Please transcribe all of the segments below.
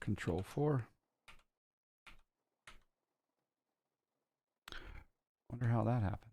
Control 4. Wonder how that happened.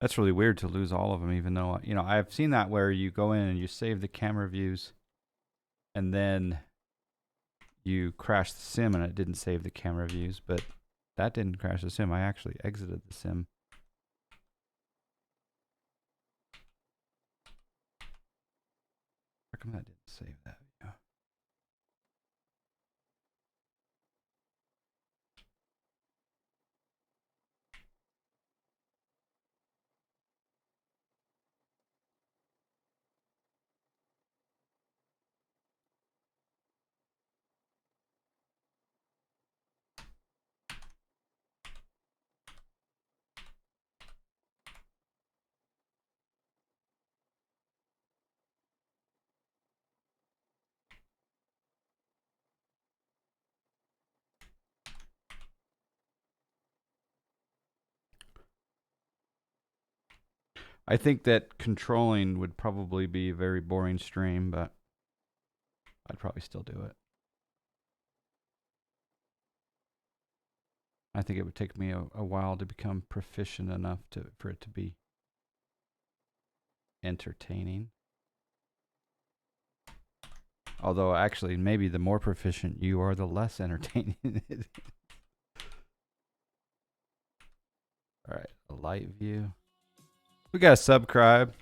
That's really weird to lose all of them, even though, you know, I've seen that where you go in and you save the camera views and then you crash the sim and it didn't save the camera views, but that didn't crash the sim. I actually exited the sim. How come that didn't save that? Yeah. I think that controlling would probably be a very boring stream, but I'd probably still do it. I think it would take me a while to become proficient enough for it to be entertaining. Although, actually, maybe the more proficient you are, the less entertaining it is. All right, a light view. We got a subscribe.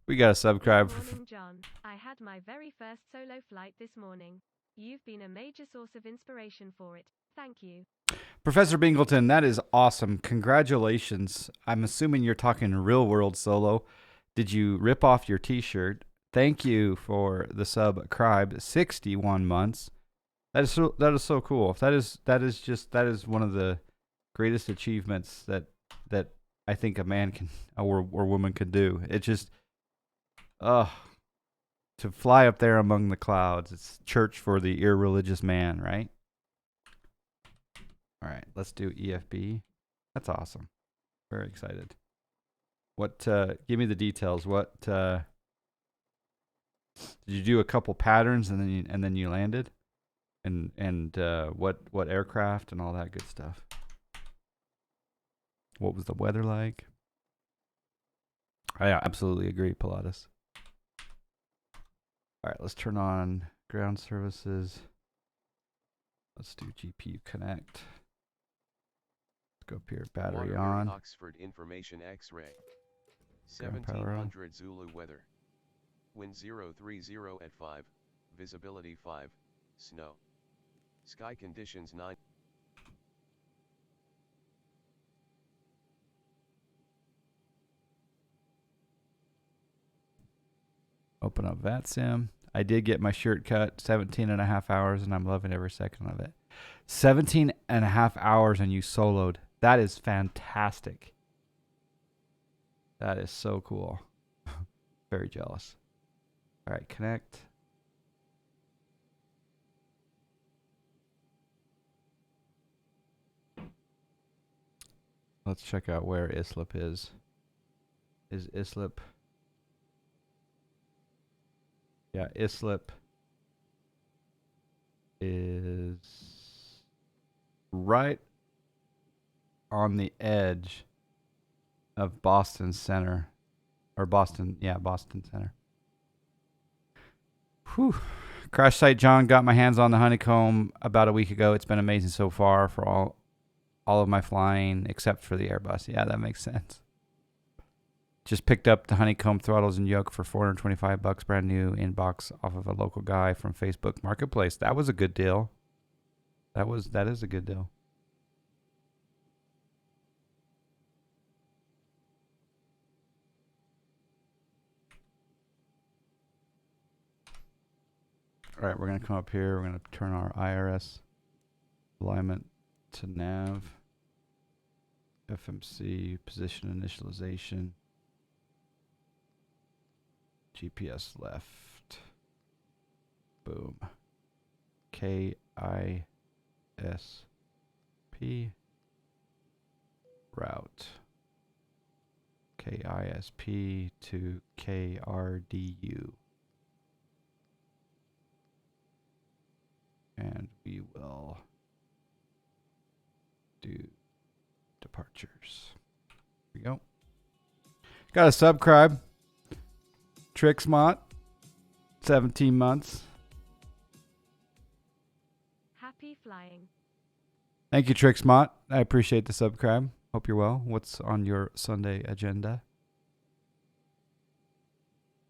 We got a subscribe. Good morning, John. I had my very first solo flight this morning. You've been a major source of inspiration for it. Thank you. Professor Bingleton, that is awesome. Congratulations. I'm assuming you're talking real world solo. Did you rip off your t-shirt? Thank you for the subscribe. 61 months. That is so cool. That is one of the greatest achievements that I think a man can or woman could do. It just to fly up there among the clouds. It's church for the irreligious man, right? All right, let's do EFB. That's awesome. Very excited. What? Give me the details. What? Did you do a couple patterns and then you landed? And what aircraft and all that good stuff? What was the weather like? I absolutely agree, Pilatus. All right, let's turn on ground services. Let's do GPU connect. Let's go up here, battery Waterbury, on. Oxford Information X-ray. 1700 Zulu weather. Wind 030 at 5, visibility 5, snow. Sky conditions 9. Open up VATSIM. I did get my shirt cut, 17 and a half hours, and I'm loving every second of it. 17 and a half hours and you soloed. That is fantastic. That is so cool. Very jealous. All right, connect. Let's check out where Islip is. Is Islip? Yeah, Islip is right on the edge of Boston Center. Or Boston Center. Whew. Crash site John, got my hands on the honeycomb about a week ago. It's been amazing so far for all of my flying except for the Airbus. Yeah, that makes sense. Just picked up the honeycomb throttles and yoke for $425, brand new inbox off of a local guy from Facebook Marketplace. That was a good deal. That is a good deal. All right, we're going to come up here. We're going to turn our Irs Alignment to nav. FMC, position initialization. GPS left. Boom. KISP. Route. KISP to KRDU. And we will do departures. Here we go. Got a subscribe. Trixmont, 17 months. Happy flying. Thank you, Trixmont. I appreciate the subscribe. Hope you're well. What's on your Sunday agenda?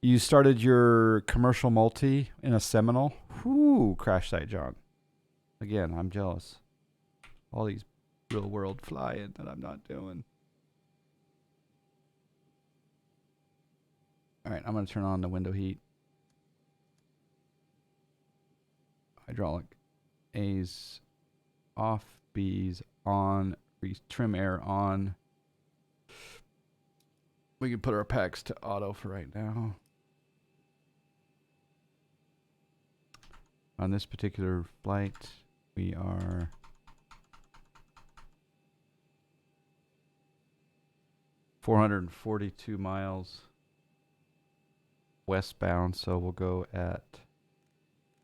You started your commercial multi in a Seminole. Whoo, crash site, John. Again, I'm jealous. All these real world flying that I'm not doing. All right, I'm going to turn on the window heat. Hydraulic A's off, B's on, trim air on. We can put our packs to auto for right now. On this particular flight, we are $442 miles westbound, so we'll go at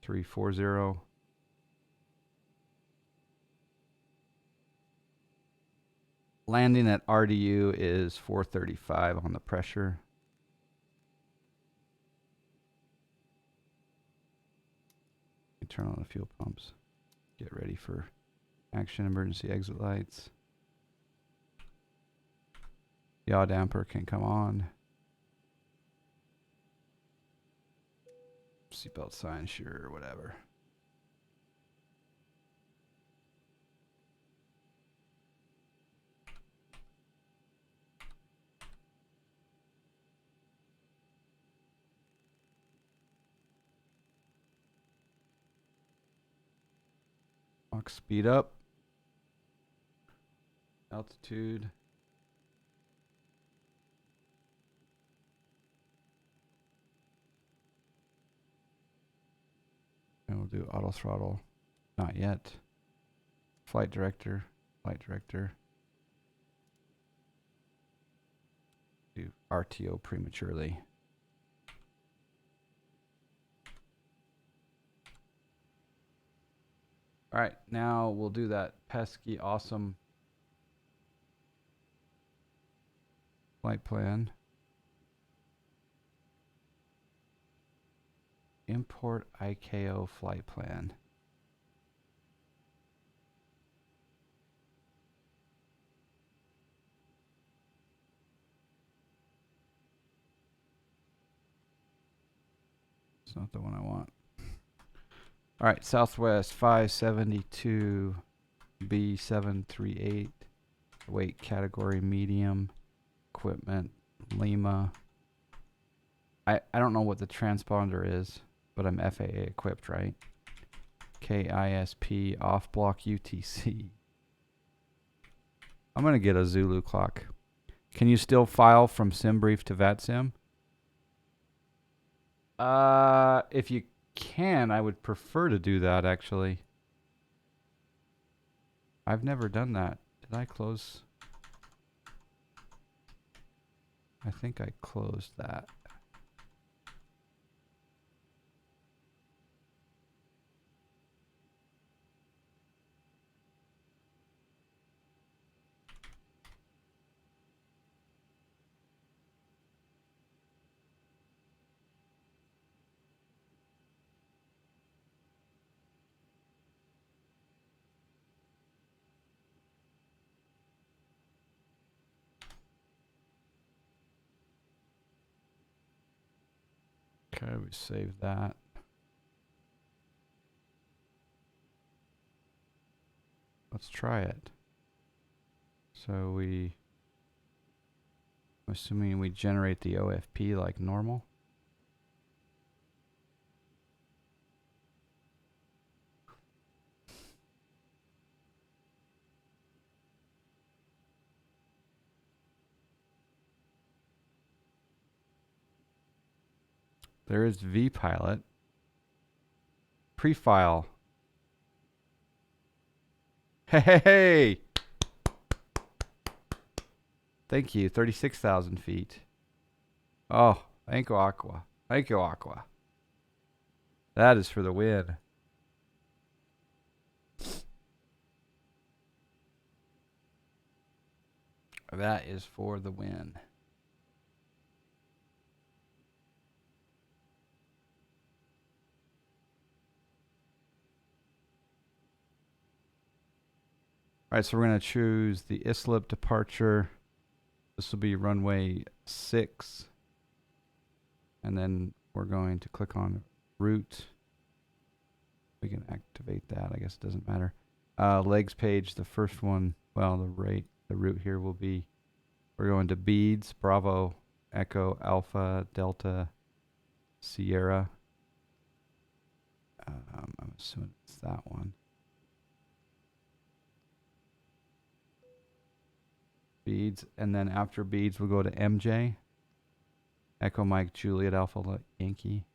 340. Landing at RDU is 435 on the pressure. Turn on the fuel pumps. Get ready for action. Emergency exit lights. Yaw damper can come on. Seatbelt sign, sure, whatever. Mach speed up. Altitude. And we'll do auto throttle. Not yet. Flight director. Flight director. Do RTO prematurely. All right, now we'll do that pesky awesome flight plan. Import ICAO flight plan. It's not the one I want. All right, Southwest 572 B738. Weight category medium. Equipment Lima. I don't know what the transponder is, but I'm FAA equipped, right? KISP off block UTC. I'm going to get a Zulu clock. Can you still file from SimBrief to VATSIM? If you can, I would prefer to do that, actually. I've never done that. Did I close? I think I closed that. Okay, we save that. Let's try it. So I'm assuming we generate the OFP like normal. There is VPilot. Prefile. Hey! Thank you. 36,000 feet. Oh, thank you, Aqua. Thank you, Aqua. That is for the win. That is for the win. All right, so we're going to choose the Islip Departure. This will be runway 6. And then we're going to click on route. We can activate that. I guess it doesn't matter. Legs page, the first one, well, the route here will be, we're going to Beads, Bravo, Echo, Alpha, Delta, Sierra. I'm assuming it's that one. Beads, and then after Beads, we'll go to MJ. Echo Mike Juliet Alpha Yankee.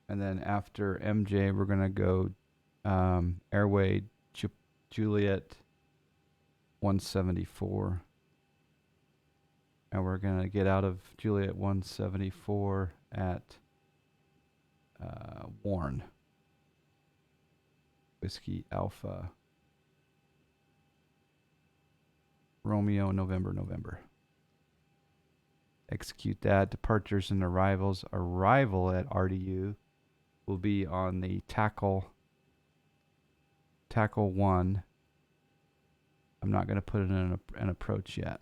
And then after MJ, we're going to go Airway Juliet 174. And we're going to get out of Juliet 174 at Warren. Whiskey Alpha. Romeo, November. Execute that. Departures and arrivals. Arrival at RDU will be on the tackle 1. I'm not going to put it in an approach yet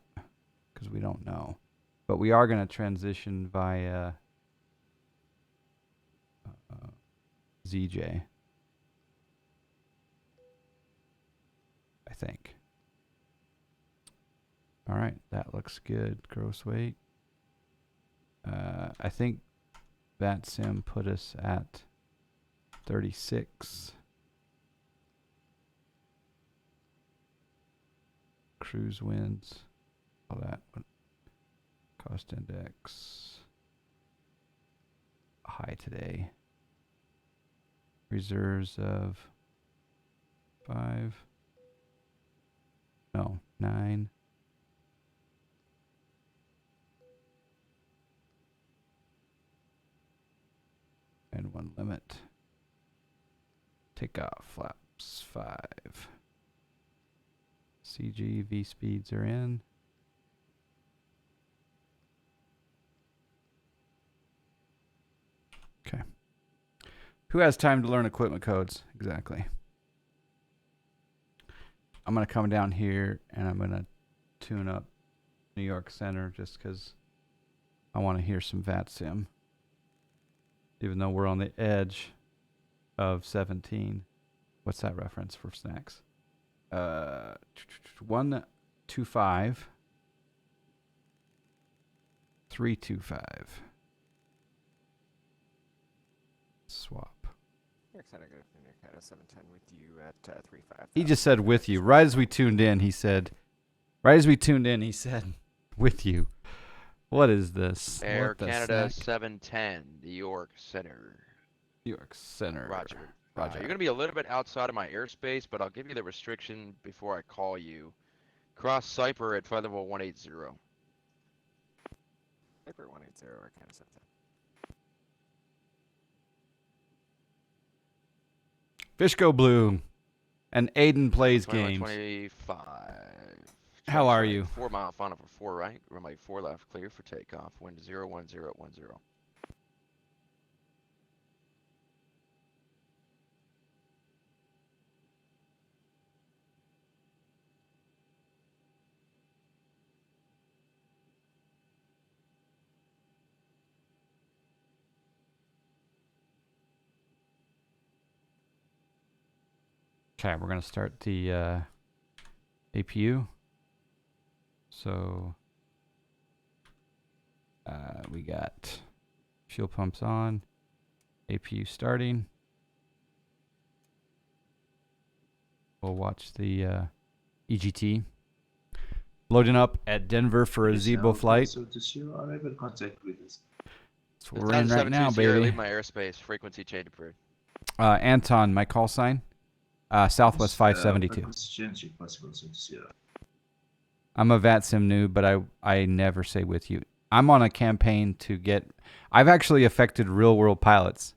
because we don't know. But we are going to transition via ZJ, I think. All right, that looks good. Gross weight. I think VATSIM put us at 36. Cruise winds. All that. Cost index. High today. Reserves of 5. No, 9. And 1 limit. Takeoff flaps 5. CG V speeds are in. Okay. Who has time to learn equipment codes? Exactly. I'm going to come down here and I'm going to tune up New York Center just because I want to hear some VATSIM. Even though we're on the edge of 17. What's that reference for snacks? 125. 325. Swap. York Center, good afternoon, Nick. 710 with you at 35. He just said with you. Right as we tuned in, he said, with you. What is this? Air Canada 710, New York Center. New York Center. Roger. Roger. You're going to be a little bit outside of my airspace, but I'll give you the restriction before I call you. Cross Cyper at flight level 180. Cyper 180, Air Canada 710. Fish go blue. And Aiden plays games. 25. How are you? 4 mile final for 4 right. Runway 4 left, clear for takeoff. Wind 01010. Okay, we're going to start the APU. So we got fuel pumps on, APU starting. We'll watch the EGT. Loading up at Denver for a Zibo flight. So to Sierra, arrival contact with us. That's what we're in right now, Sierra, baby. leave my airspace. Frequency change approved. Anton, my call sign? Southwest 572. Frequency change if possible, so to Sierra. I'm a VATSIM noob, but I never say with you. I'm on a campaign to get... I've actually affected real-world pilots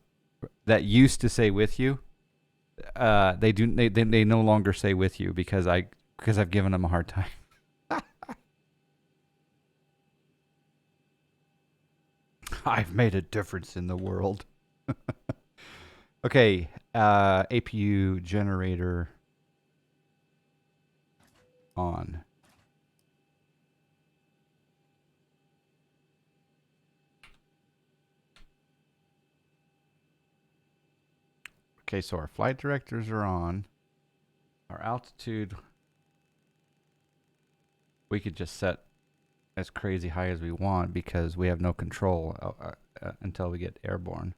that used to say with you. They no longer say with you because I've given them a hard time. I've made a difference in the world. Okay, APU generator on. Okay, so our flight directors are on. Our altitude, we could just set as crazy high as we want because we have no control until we get airborne.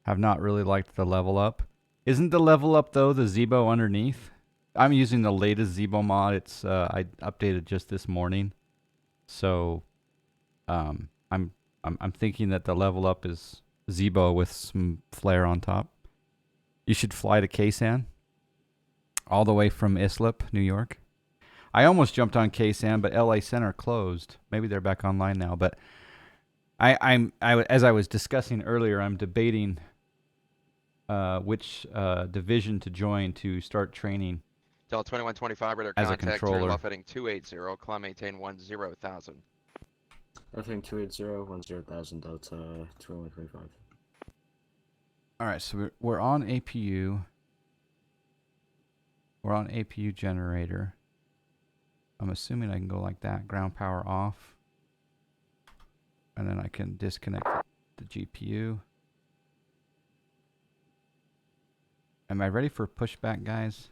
Have not really liked the level up. Isn't the level up though the Zibo underneath? I'm using the latest Zibo mod. It's I updated just this morning, so I'm thinking that the level up is Zibo with some flare on top. You should fly to KSAN all the way from Islip, New York. I almost jumped on KSAN, but LA Center closed. Maybe they're back online now. But as I was discussing earlier, I'm debating which division to join to start training. Delta 2125, radar as contact. a controller. Turn left heading 280. Climb maintain 10,000. Nothing 280, 10,000 Delta 2125. All right, so we're on APU. We're on APU generator. I'm assuming I can go like that, ground power off. And then I can disconnect the GPU. Am I ready for pushback, guys?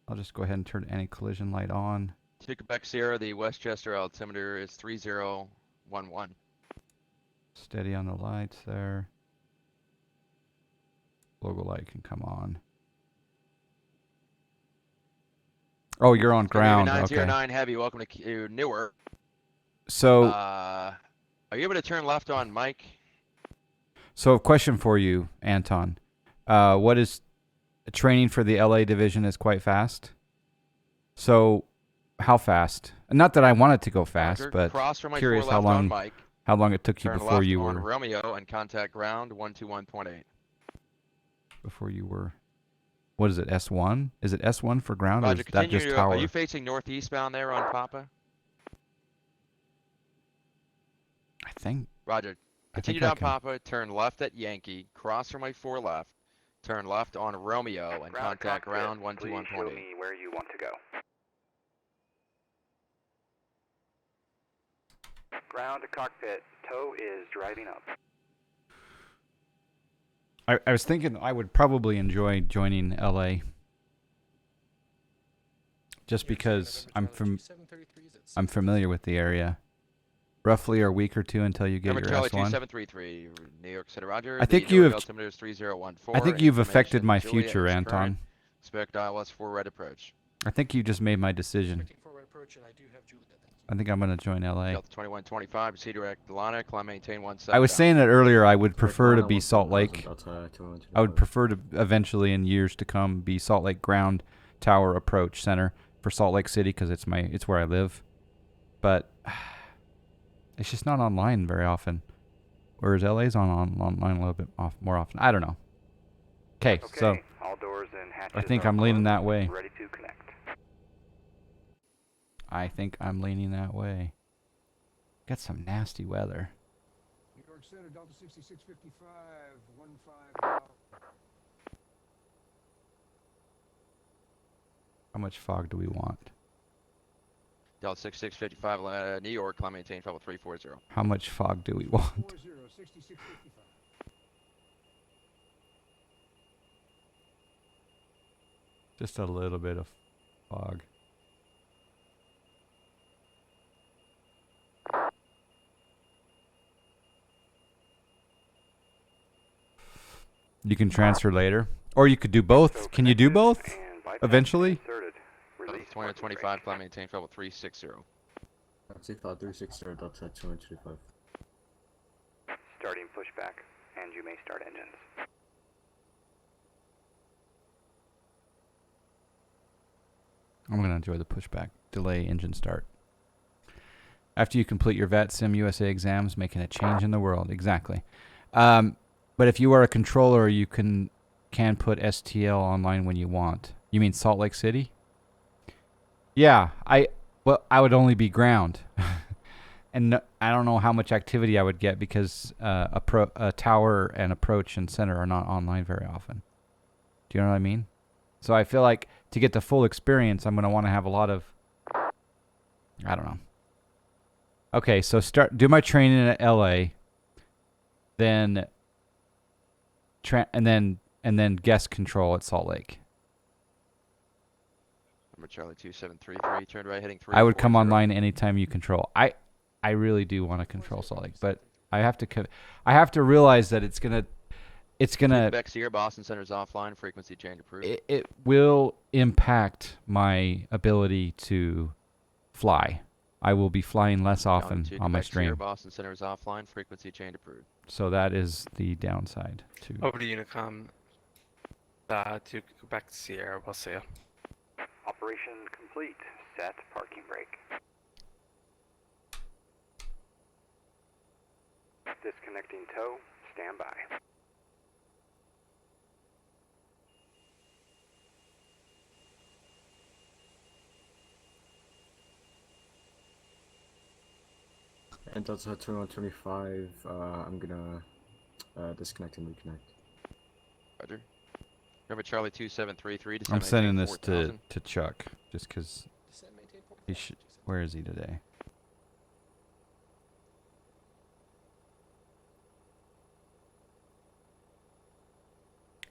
I'll just go ahead and turn anti-collision light on. To Quebec Sierra, the Westchester altimeter is 3011. Steady on the lights there. Logo light can come on. Oh, you're on ground. Okay. 909 Heavy, welcome to Newark. So, Are you able to turn left on Mike? so a question for you, Anton. What is training for the LA division is quite fast. So, how fast? Not that I want it to go fast, Roger. but Cross from my curious four how left on long Mike. it took you Turn before left you on were Romeo and contact ground 121.8. before you were. What is it? S1? Is it S1 for ground or Roger, is that just tower? are you facing northeast bound there on Papa? I think. Roger. I Continue think I down can. Papa, turn left at Yankee, cross from my four left, turn left on Romeo and contact ground 121.8. Show me where you want to go. Ground to cockpit, tow is driving up. I was thinking I would probably enjoy joining LA. Just because I'm familiar with the area. Roughly a week or two until you get Number your Charlie S1. 2733, New York City, Roger. I think The you Newark have. altimeter is 3014. I think you've affected Information, my Juliet future, is Anton. current. Expect ILS 4 red approach. I think you just made my decision. I think I'm going to join LA. Delta 2125, proceed direct Delana, climb maintain 17. I was saying that earlier. I would prefer to be Salt Lake. I would prefer to eventually, in years to come, be Salt Lake Ground Tower Approach Center for Salt Lake City because it's where I live. But it's just not online very often. Whereas LA's online a little bit more often. I don't know. Okay, so all doors and hatches I think are I'm leaning closed. that way. Ready to connect. I think I'm leaning that way. Got some nasty weather. New York Center, Delta 6655, 15. How much fog do we want? Delta 6655, New York, climb maintain travel 340. How much fog do we want? 6655. Just a little bit of fog. You can transfer later. Or you could do both. Can you do both? Eventually? Release 225, climb maintain level 360. Taxi cloud 360, Delta 225. Starting pushback, and you may start engines. I'm going to enjoy the pushback. Delay engine start. After you complete your VATSIM USA exams, making a change in the world. Exactly. But if you are a controller, you can put STL online when you want. You mean Salt Lake City? Yeah, I would only be ground. And I don't know how much activity I would get because a tower and approach and center are not online very often. Do you know what I mean? So I feel like to get the full experience, I'm going to want to have a lot of, I don't know. Okay, so do my training at LA, then and then guest control at Salt Lake. Number Charlie 2733, turn right heading 3. I would come online anytime you control. I really do want to control Salt Lake, but I have to realize that it's gonna Beck Sierra, Boston Center's offline, frequency change approved. it will impact my ability to fly. I will be flying less often on my stream. Sierra, Boston Center's offline, frequency change approved. So that is the downside to Over to Unicom. To Quebec Sierra, we'll see you. Operation complete. Set parking brake. Disconnecting tow. Stand by. And Delta 2125, I'm gonna disconnect and reconnect. Roger. Number Charlie 2733. I'm sending this to Chuck just because he should. Where is he today?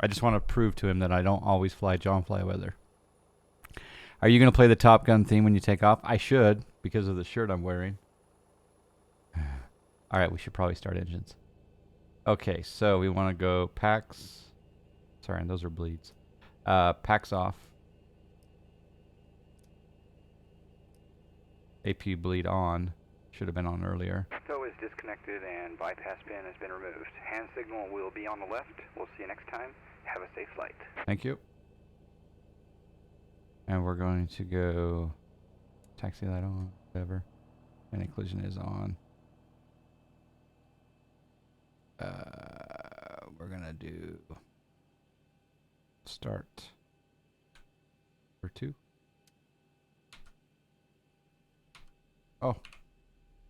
I just want to prove to him that I don't always fly John Flyweather. Are you going to play the Top Gun theme when you take off? I should because of the shirt I'm wearing. All right, we should probably start engines. Okay, so we want to go packs. Sorry, and those are bleeds. Packs off. APU bleed on. Should have been on earlier. Tow is disconnected and bypass pin has been removed. Hand signal will be on the left. We'll see you next time. Have a safe flight. Thank you. And we're going to go taxi light on, whatever. And collision is on. We're gonna do start for 2. Oh,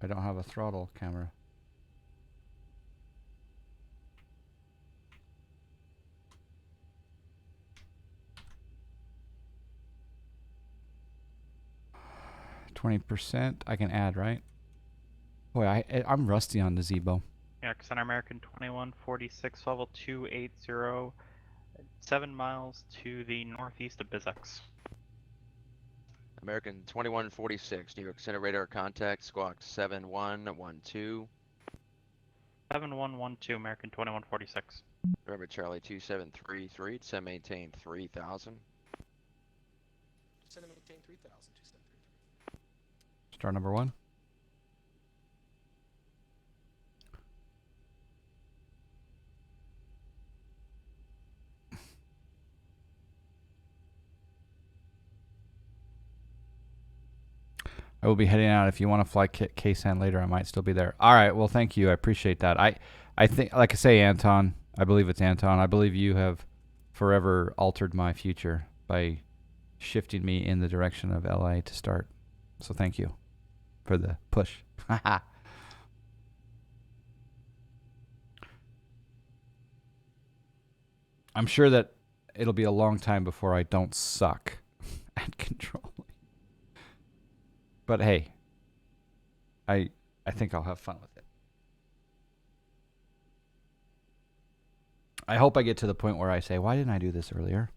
I don't have a throttle camera. %. I can add, right? Boy, I'm rusty on the Zibo. Center American 2146, level 280, 7 miles to the northeast of Bizex. American 2146, New York Center radar contact, squawk 7112. 7112, American 2146. Remember Charlie 2733, descend maintain 3000. Descend maintain 3000, 2733. Star number 1. I will be heading out. If you want to fly KSAN later, I might still be there. All right. Well, thank you. I appreciate that. I think, like I say, Anton, I believe it's Anton. I believe you have forever altered my future by shifting me in the direction of LA to start. So thank you for the push. I'm sure that it'll be a long time before I don't suck at controlling. But hey, I think I'll have fun with it. I hope I get to the point where I say, why didn't I do this earlier?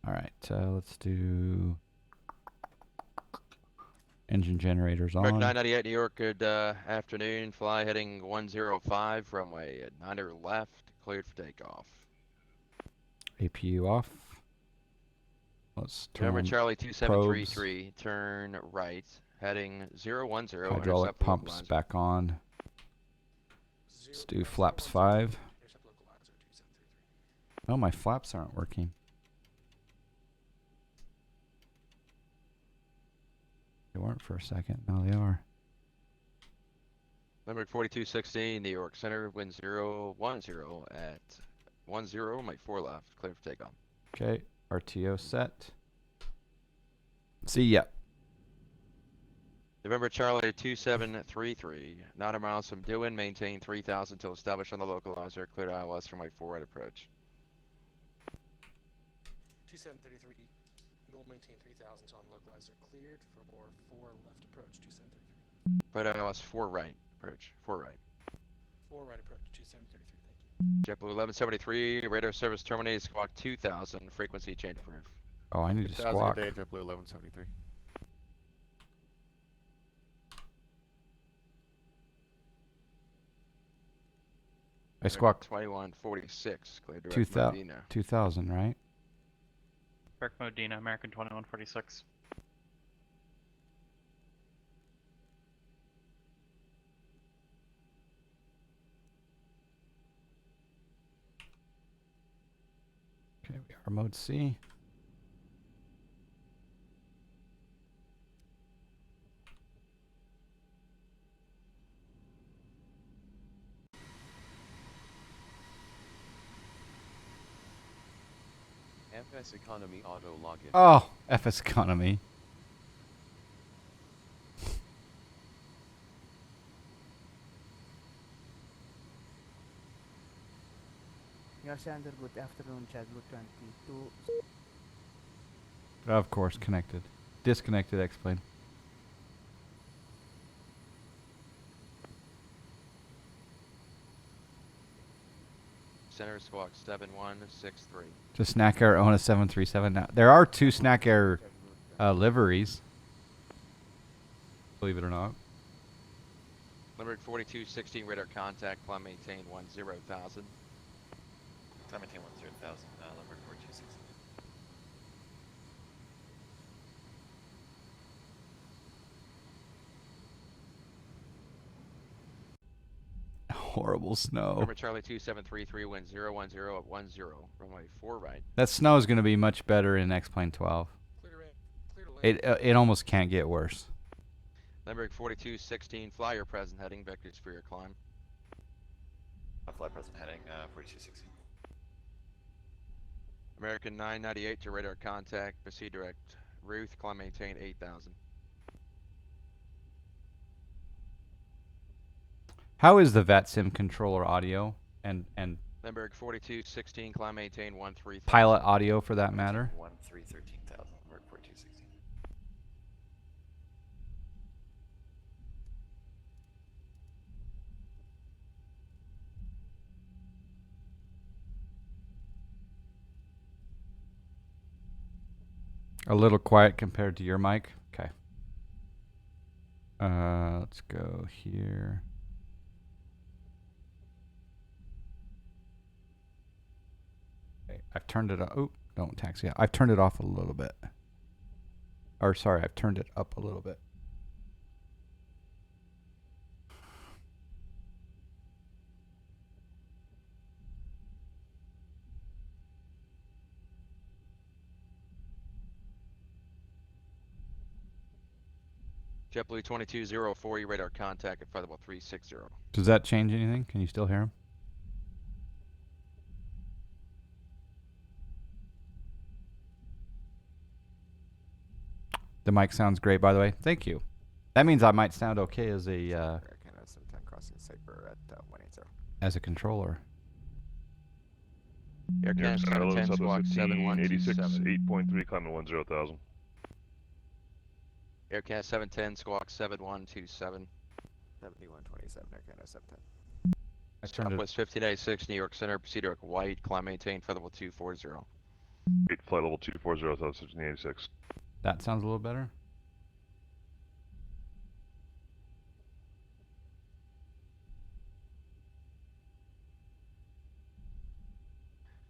All right, let's do engine generators on. American 998, New York, good afternoon. Fly heading 105, runway at 90 left, cleared for takeoff. APU off. Let's November turn Charlie probes, 2733, turn right, heading 010, hydraulic intercept pumps localizer. back on. Let's do flaps 5. Oh, my flaps aren't working. They weren't for a second. Now they are. Number 4216, New York Center, wind 010 at 10, Mike 4 left, clear for takeoff. Okay, RTO set. See ya. November Charlie 2733, 9 miles from Dewin, maintain 3000 until established on the localizer, clear ILS for Mike 4 right approach. 2733. You'll maintain 3000 on localizer cleared for 4 left approach 2733. Clear ILS 4 right approach, 4 right. 4 right approach 2733. Thank you. JetBlue 1173, radar service terminated, squawk 2000, frequency change approved. Oh, I need to 2000 squawk. a day, JetBlue 1173. I squawked 2146, clear direct 2000, right? Direct Modena, American 2146. Okay, we are mode C. FS Economy Auto Login. Oh, FS Economy. Your sender, good afternoon, JetBlue 22. Of course, connected. Disconnected, explain. Center squawk 7163. To Snack Air own a 737 now. There are 2 Snack Air liveries. Believe it or not. Limerick 4216, radar contact, climb maintain 10,000. Climb maintain 10,000, Limerick 4216. Horrible snow. Number Charlie 2733, wind 010 at 10, runway 4 right. That snow is going to be much better in X-Plane 12. It almost can't get worse. Limerick 4216, flyer present heading, vectors for your climb. Fly present heading, 4216. American 998 to radar contact, proceed direct, Ruth, climb maintain 8,000. How is the VATSIM controller audio and Limerick 4216, climb maintain 13,000. pilot audio for that matter? 13,000, Limerick 4216. A little quiet compared to your mic. Okay. Let's go here. Okay, I've turned it up. Oh, don't taxi. I've turned it off a little bit. Or sorry, I've turned it up a little bit. JetBlue 2204, you radar contact at flight level 360. Does that change anything? Can you still hear him? The mic sounds great, by the way. Thank you. That means I might sound okay as a American 710 crossing Cyper at 180. as a controller. Air Canada 710 squawk 7127. 8.3, climbing 10,000. Air Canada 710 squawk 7127. 7127, Air Canada 710. I turned it. Southwest 1586, New York Center, proceed direct white, climb maintain, flight level 240. 8 flight level 240, 1586. That sounds a little better.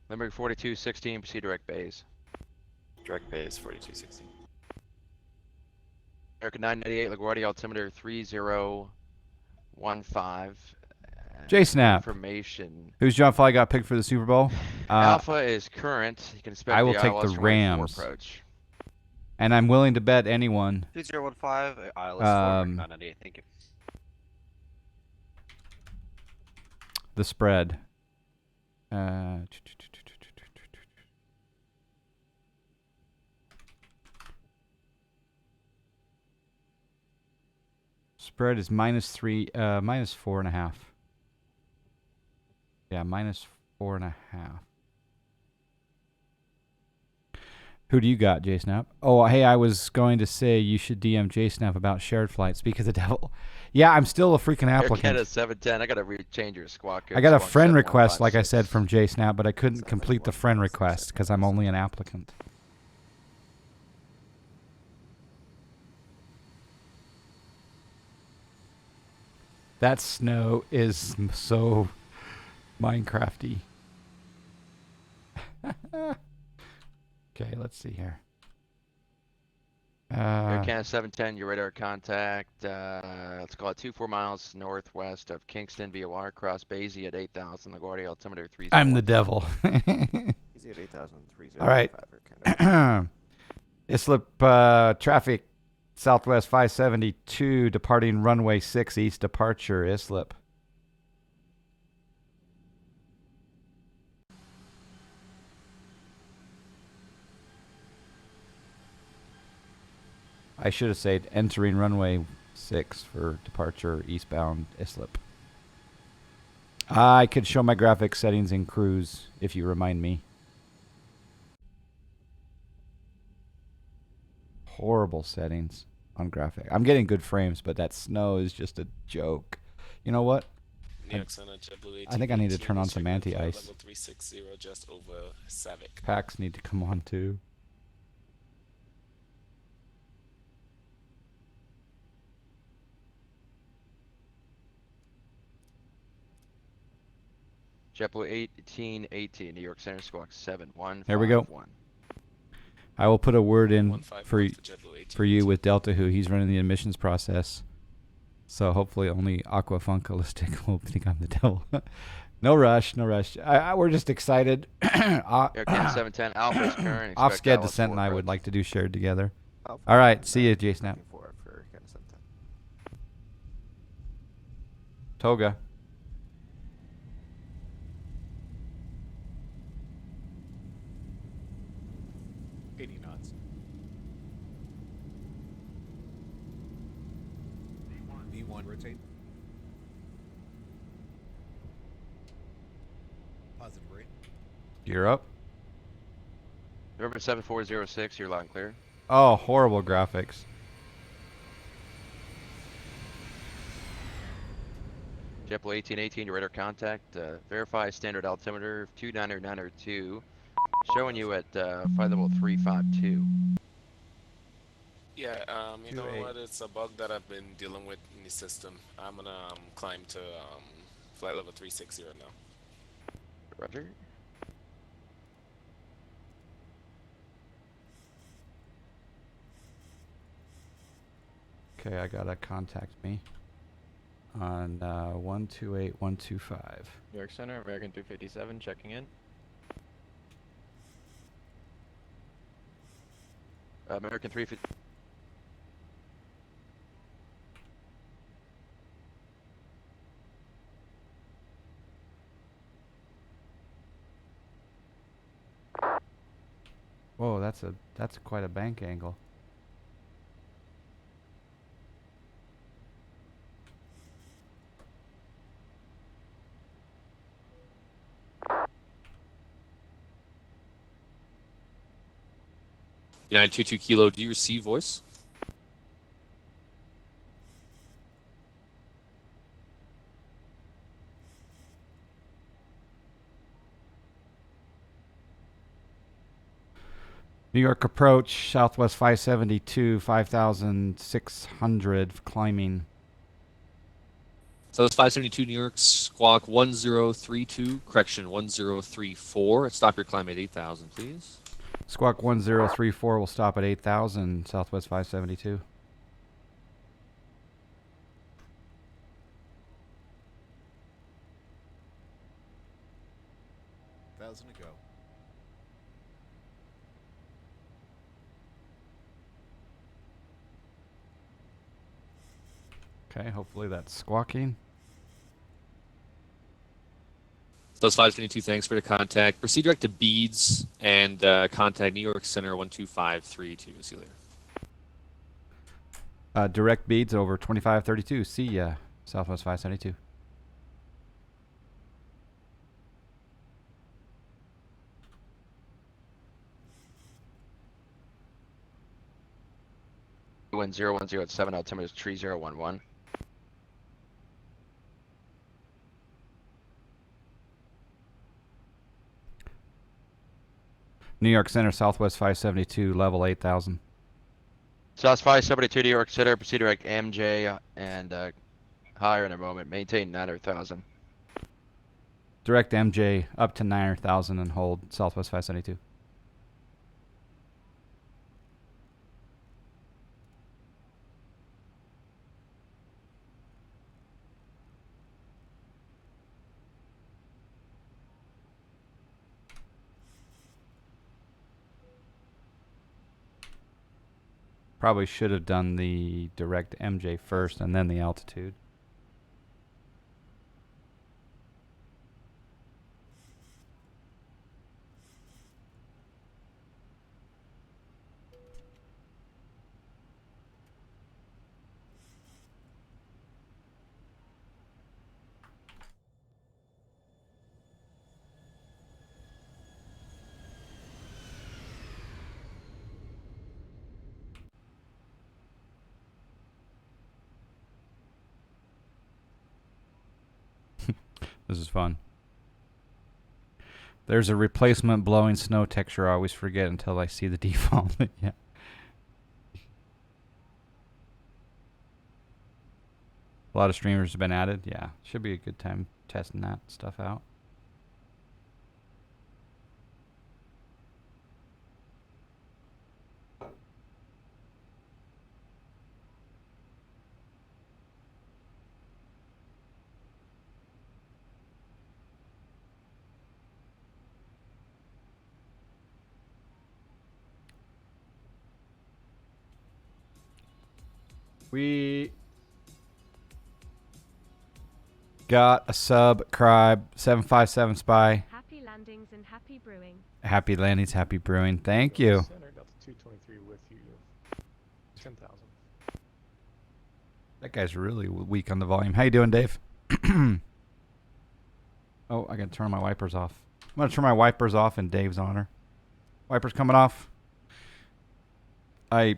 Limerick 4216, proceed direct base. Direct pay is 4260. American 998, LaGuardia altimeter 3015. J-Snap. Information. Who's John Fly got picked for the Super Bowl? Alpha is current. You can expect I will the take ILS the from my 4 Rams. approach. And I'm willing to bet anyone. 2015, ILS 4, 998, thank you. The spread. Spread is -3, -4.5. Yeah, -4.5. Who do you got, JSnap? Oh, hey, I was going to say you should DM JSnap about shared flights. Speak of the devil. Yeah, I'm still a freaking applicant. Canada 710. I gotta change your squawk code. I got a Squawk friend request, 7156. like I said, from JSnap, but I couldn't complete the friend request because I'm only an applicant. That snow is so Minecrafty. Okay, let's see here. Air Canada 710, your radar contact. Let's call it 24 miles northwest of Kingston via wire cross Basie at 8,000. LaGuardia altimeter 30. I'm the devil. Easy at 8,305. All right. Islip traffic Southwest 572 departing runway 6 East Departure, Islip. I should have said entering runway 6 for departure eastbound Islip. I could show my graphics settings in cruise if you remind me. Horrible settings on graphic. I'm getting good frames, but that snow is just a joke. You know what? I think I need to turn on some anti-ice. Level 360 just over Savick. Packs need to come on too. JetBlue 1818, New York Center Squawk 7151. There we go. I will put a word in for you with Delta Who. He's running the admissions process. So hopefully only Aquafunkalistic will think I'm the devil. No rush, no rush. We're just excited. Air Canada 710, Alpha is current. Off Expect Sched ILS Descent and I 4 would like to do shared together. Alpha All right, see you, J-Snap. For Canada 710. Toga. V1 rotate. Positive rate. You're up. November 7406, you're loud and clear. Oh, horrible graphics. JetBlue 1818, your radar contact. Verify standard altimeter 29902. Showing you at flight level 352. Yeah, you know what? It's a bug that I've been dealing with in the system. I'm gonna climb to flight level 360 now. Roger. Okay, I gotta contact me on 128125. New York Center, American 357, checking in. American 350. Whoa, that's quite a bank angle. United 22 Kilo, do you receive voice? New York approach, Southwest 572, 5,600 climbing. So it's 572 New York, squawk 1032, correction 1034. Stop your climb at 8,000, please. Squawk 1034 will stop at 8,000, Southwest 572. Thousand to go. Okay, hopefully that's squawking. Those 572, thanks for the contact. Proceed direct to Beads and contact New York Center 12532. See you later. Direct beads over 2532. See ya, Southwest 572. Wind 010 at 7, altimeter is 3011. New York Center, Southwest 572, level 8,000. South 572 New York Center, proceed direct MJ and higher in a moment. Maintain 9,000. Direct MJ up to 9,000 and hold Southwest 572. Probably should have done the direct MJ first and then the altitude. This is fun. There's a replacement blowing snow texture I always forget until I see the default. Yeah. A lot of streamers have been added. Yeah. Should be a good time testing that stuff out. We got a subscribe, 757 Spy. Happy landings and happy brewing. Happy landings, happy brewing. Thank you. Center Delta 223 with you. 10,000. That guy's really weak on the volume. How you doing, Dave? Oh, I gotta turn my wipers off. I'm gonna turn my wipers off in Dave's honor. Wipers coming off. I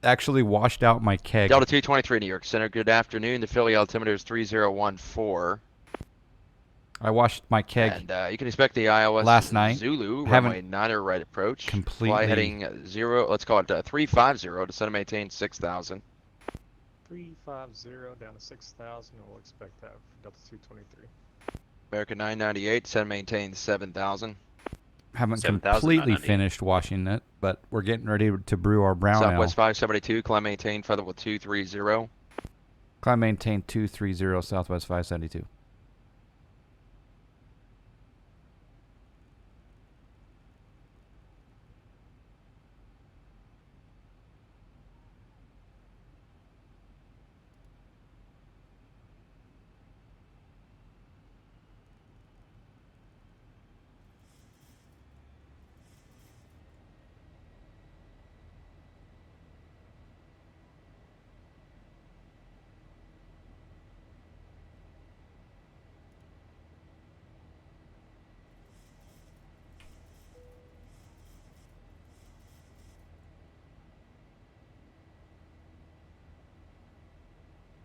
actually washed out my keg. Delta 223 New York Center, good afternoon. The Philly altimeter is 3014. I washed my keg And you can expect the iOS last night. Zulu, Haven't runway 9er right approach. completely- Fly heading 0, let's call it 350, descend and maintain 6,000. 350 down to 6,000, and we'll expect that for Delta 223. American 998, descend and maintain 7,000. Haven't 7,000, completely 998. finished washing it, but we're getting ready to brew our brown ale. Southwest 572, climb maintain, flight level 230. Climb maintain 230, Southwest 572.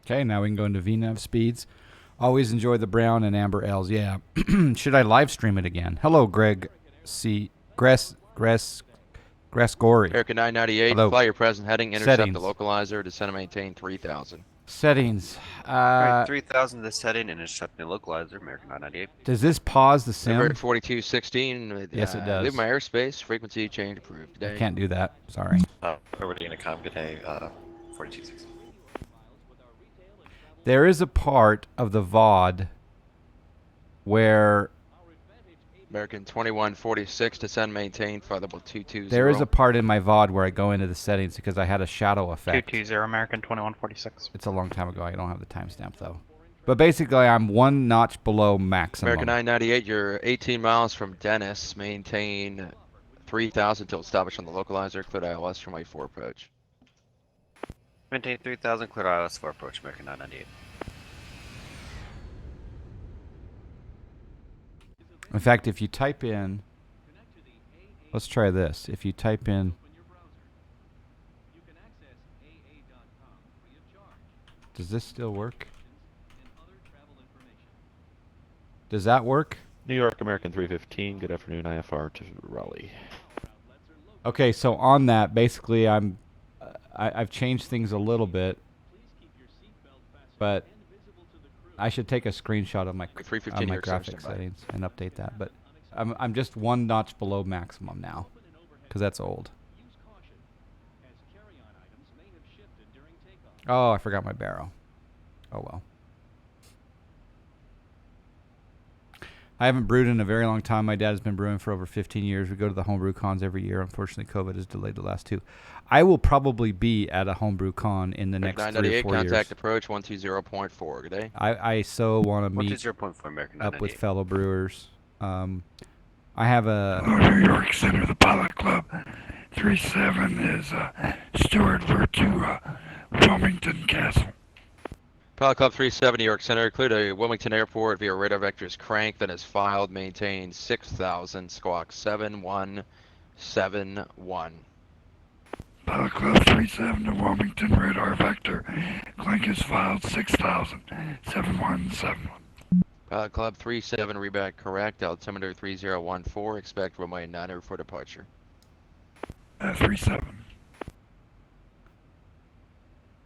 Okay, now we can go into VNAV speeds. Always enjoy the brown and amber L's. Yeah. Should I live stream it again? Hello, Greg C. Gory. American 998, Hello. fly your present heading, intercept Settings. the localizer, descend and maintain 3,000. Settings. Alright, 3000 to setting and instructing localizer, American 998. Does this pause the sim? Number 4216. Yes, it does. Leave my airspace. Frequency change approved. I Today. can't do that. Sorry. Forwarding a com, good day, 4260. There is a part of the VOD where American 2146 to send maintain flight level 220. there is a part in my VOD where I go into the settings because I had a shadow effect. 220 American 2146. It's a long time ago. I don't have the timestamp though. But basically, I'm one notch below maximum. American 998, you're 18 miles from Dennis. Maintain 3000 till established on the localizer. Clear ILS from way 4 approach. Maintain 3000, clear ILS for approach, American 998. In fact, if you type in, let's try this. If you type in, does this still work? Does that work? New York American 315. Good afternoon, IFR to Raleigh. Okay, so on that, basically, I've changed things a little bit, but I should take a screenshot of my graphic settings and update that. But I'm just one notch below maximum now, because that's old. Oh, I forgot my barrel. Oh well. I haven't brewed in a very long time. My dad has been brewing for over 15 years. We go to the homebrew cons every year. Unfortunately, COVID has delayed the last 2. I will probably be at a homebrew con in the next 3 or 4 years. Contact approach 120.4. Good day. I so want to meet 120.4 American up with 998. fellow brewers. I have a New York Center, the Pilot Club. 37 is Stuart. We're to Wilmington Castle. Pilot Club 37, New York Center. Clear to Wilmington Airport via radar vectors crank. Then is filed. Maintain 6000. Squawk 7171. Pilot Club 37 to Wilmington radar vector. Clink is filed 6000. 7171. Pilot Club 37, reback correct. Altimeter 3014. Expect runway 90 for departure. 37.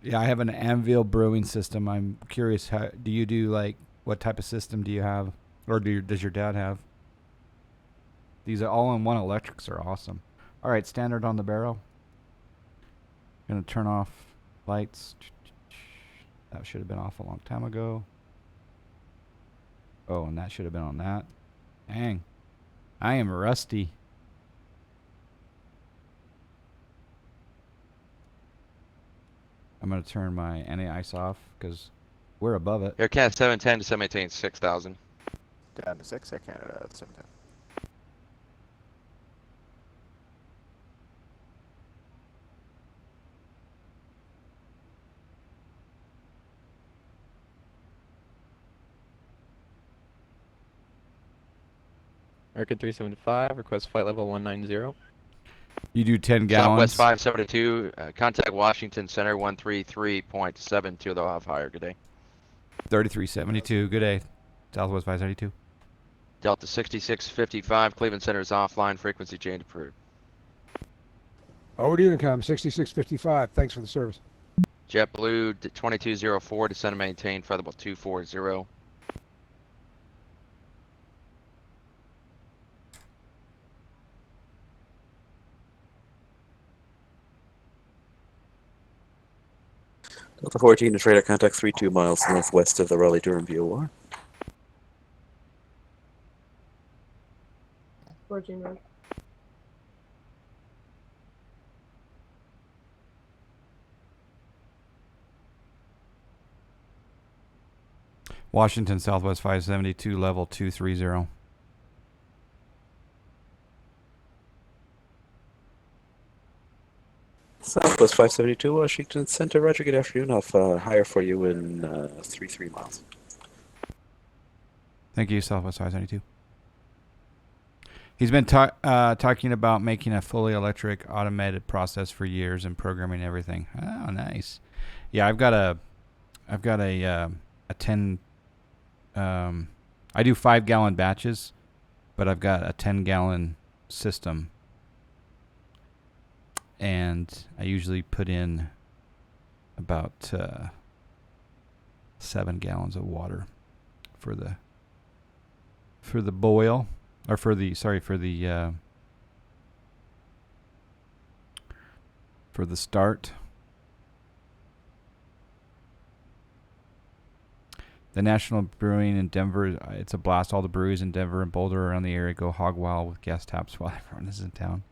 Yeah, I have an Anvil brewing system. I'm curious, how do you do, like, what type of system do you have, or does your dad have? These are all-in-one electrics are awesome. All right, standard on the barrel. Gonna turn off lights. That should have been off a long time ago. Oh, and that should have been on that. Dang, I am rusty. I'm going to turn my anti-ice off because we're above it. Aircat 710 to maintain 6000. Down to 6, Air Canada 710. American 375, request flight level 190. You do 10 gallons. Southwest 572, contact Washington Center 133.72. They'll have higher. Good day. 3372. Good day. Southwest 572. Delta 6655, Cleveland Center is offline. Frequency change approved. Over to Unicom 6655. Thanks for the service. JetBlue 2204, descend and maintain flight level 240. Delta 14 is radar contact 32 miles northwest of the Raleigh-Durham VOR. 14 Road. Washington Southwest 572, level 230. Southwest 572, Washington Center. Roger, good afternoon. I'll hire for you in 33 miles. Thank you, Southwest 572. He's been talking about making a fully electric automated process for years and programming everything. Oh, nice. Yeah, I've got a 10. I do 5-gallon batches, but I've got a 10-gallon system. And I usually put in about 7 gallons of water for the boil, or for the start. The National Brewing in Denver, it's a blast. All the breweries in Denver and Boulder around the area go hog wild with gas taps while everyone is in town.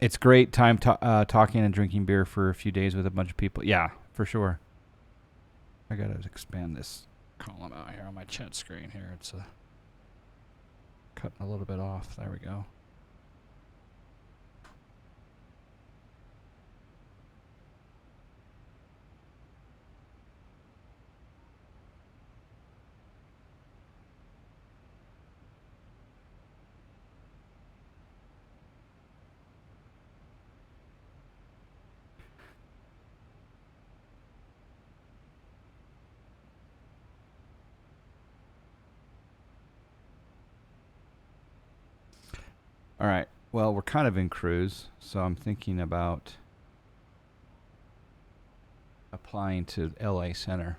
It's great time talking and drinking beer for a few days with a bunch of people. Yeah, for sure. I gotta expand this column out here on my chat screen here. It's cutting a little bit off. There we go. All right. Well, we're kind of in cruise, so I'm thinking about applying to LA Center.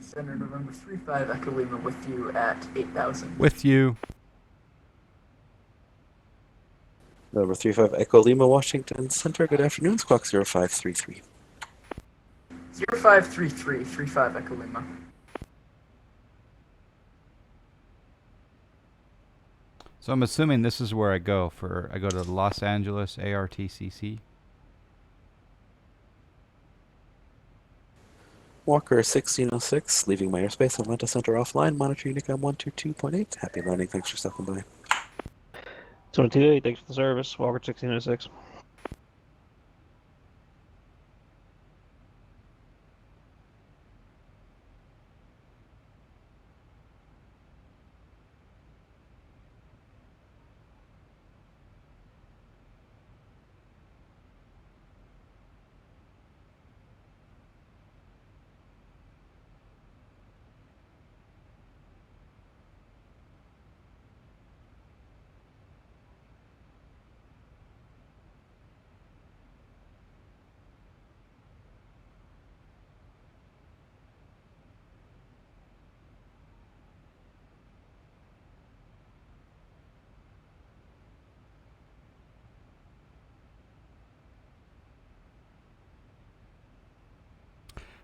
Center, November 35, Echo Lima with you at 8,000. With you. November 35 Echo Lima, Washington Center. Good afternoon. Squawk 0533. 0533, 35 Echo Lima. So I'm assuming this is where I go to Los Angeles ARTCC. Walker 1606, leaving my airspace, Atlanta Center offline, monitoring Unicom 122.8. Happy landing, thanks for stopping by. 22, thanks for the service, Walker 1606.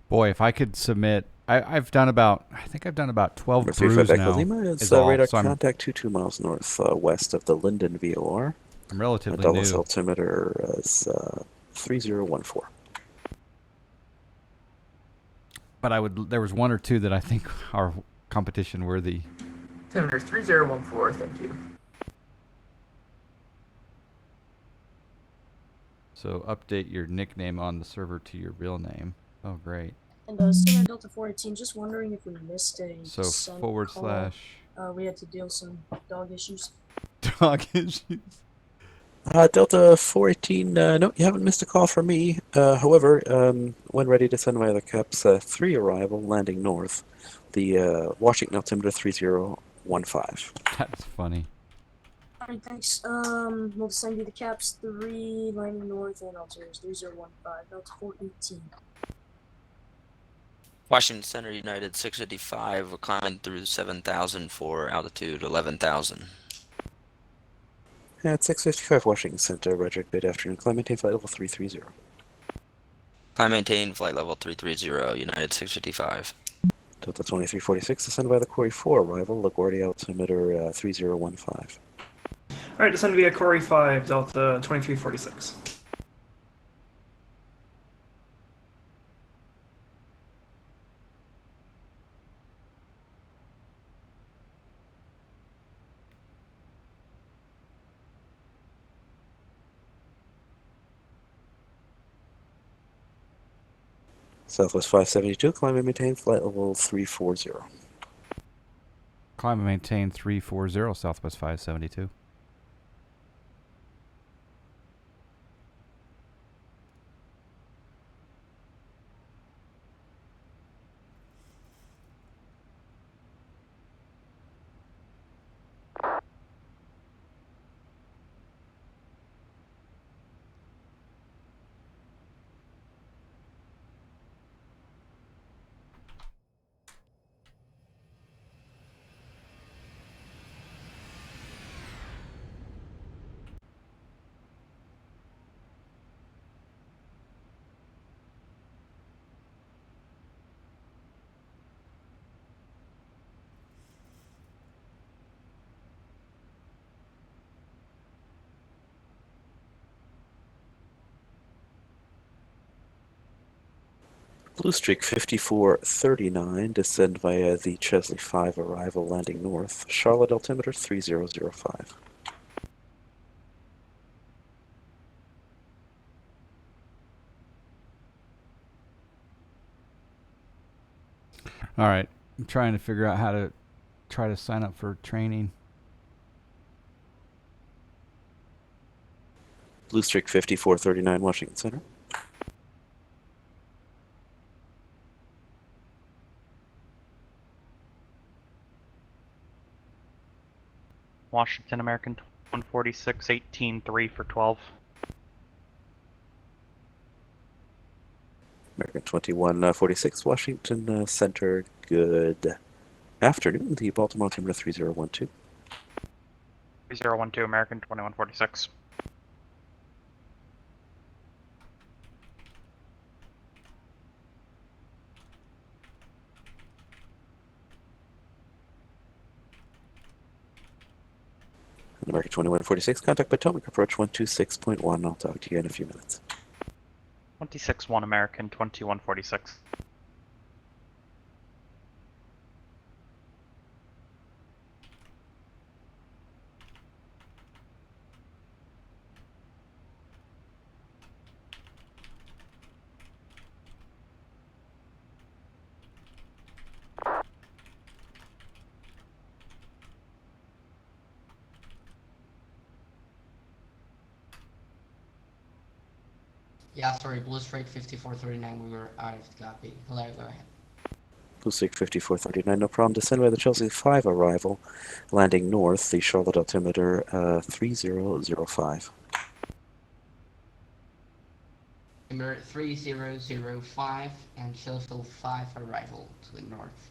Boy, if I could submit, I've done about 12 brews Echo now. Lima is all, radar so I'm contact 22 miles north west of the Linden VOR. relatively Dulles new. altimeter is 3014. But there was one or two that I think are competition worthy. Altimeter 3014, thank you. So update your nickname on the server to your real name. Oh, great. And Sierra Delta 418, just wondering if we missed a So descent / call. We had to deal with some dog issues. Dog issues. Delta 418, no, you haven't missed a call from me. However, when ready to send my other caps 3 arrival, landing north, the Washington altimeter 3015. That's funny. Alright, thanks. We'll send you the caps 3, landing north, and altimeters 3015, Delta 418. Washington Center United 655, we're climbing through 7,000 for altitude 11,000. At 655 Washington Center, Roger, good afternoon. Climb maintain flight level 330. Climb maintain flight level 330, United 655. Delta 2346, descend by the Quarry 4 arrival, LaGuardia altimeter 3015. Alright, descend via Quarry 5, Delta 2346. Southwest 572, climb and maintain flight level 340. Climb and maintain 340 Southwest 572. Blue Streak 5439, descend via the Chesley 5 arrival, landing north. Charlotte altimeter 3005. All right. I'm trying to figure out how to try to sign up for training. Blue Streak 5439, Washington Center. Washington American 146, 18-3 for 12. American 2146, Washington Center. Good afternoon. The Baltimore altimeter 3012. 3012 American 2146. American 2146, contact Potomac, approach 126.1. I'll talk to you in a few minutes. 26-1 American 2146. Yeah, sorry, Blue Streak 5439, we were out of the copy. Hello, go ahead. Blue Streak 5439, no problem. Descend by the Chelsea 5 arrival, landing north, the Charlotte altimeter 3005. Number 3005 and Chelsea 5 arrival to the north.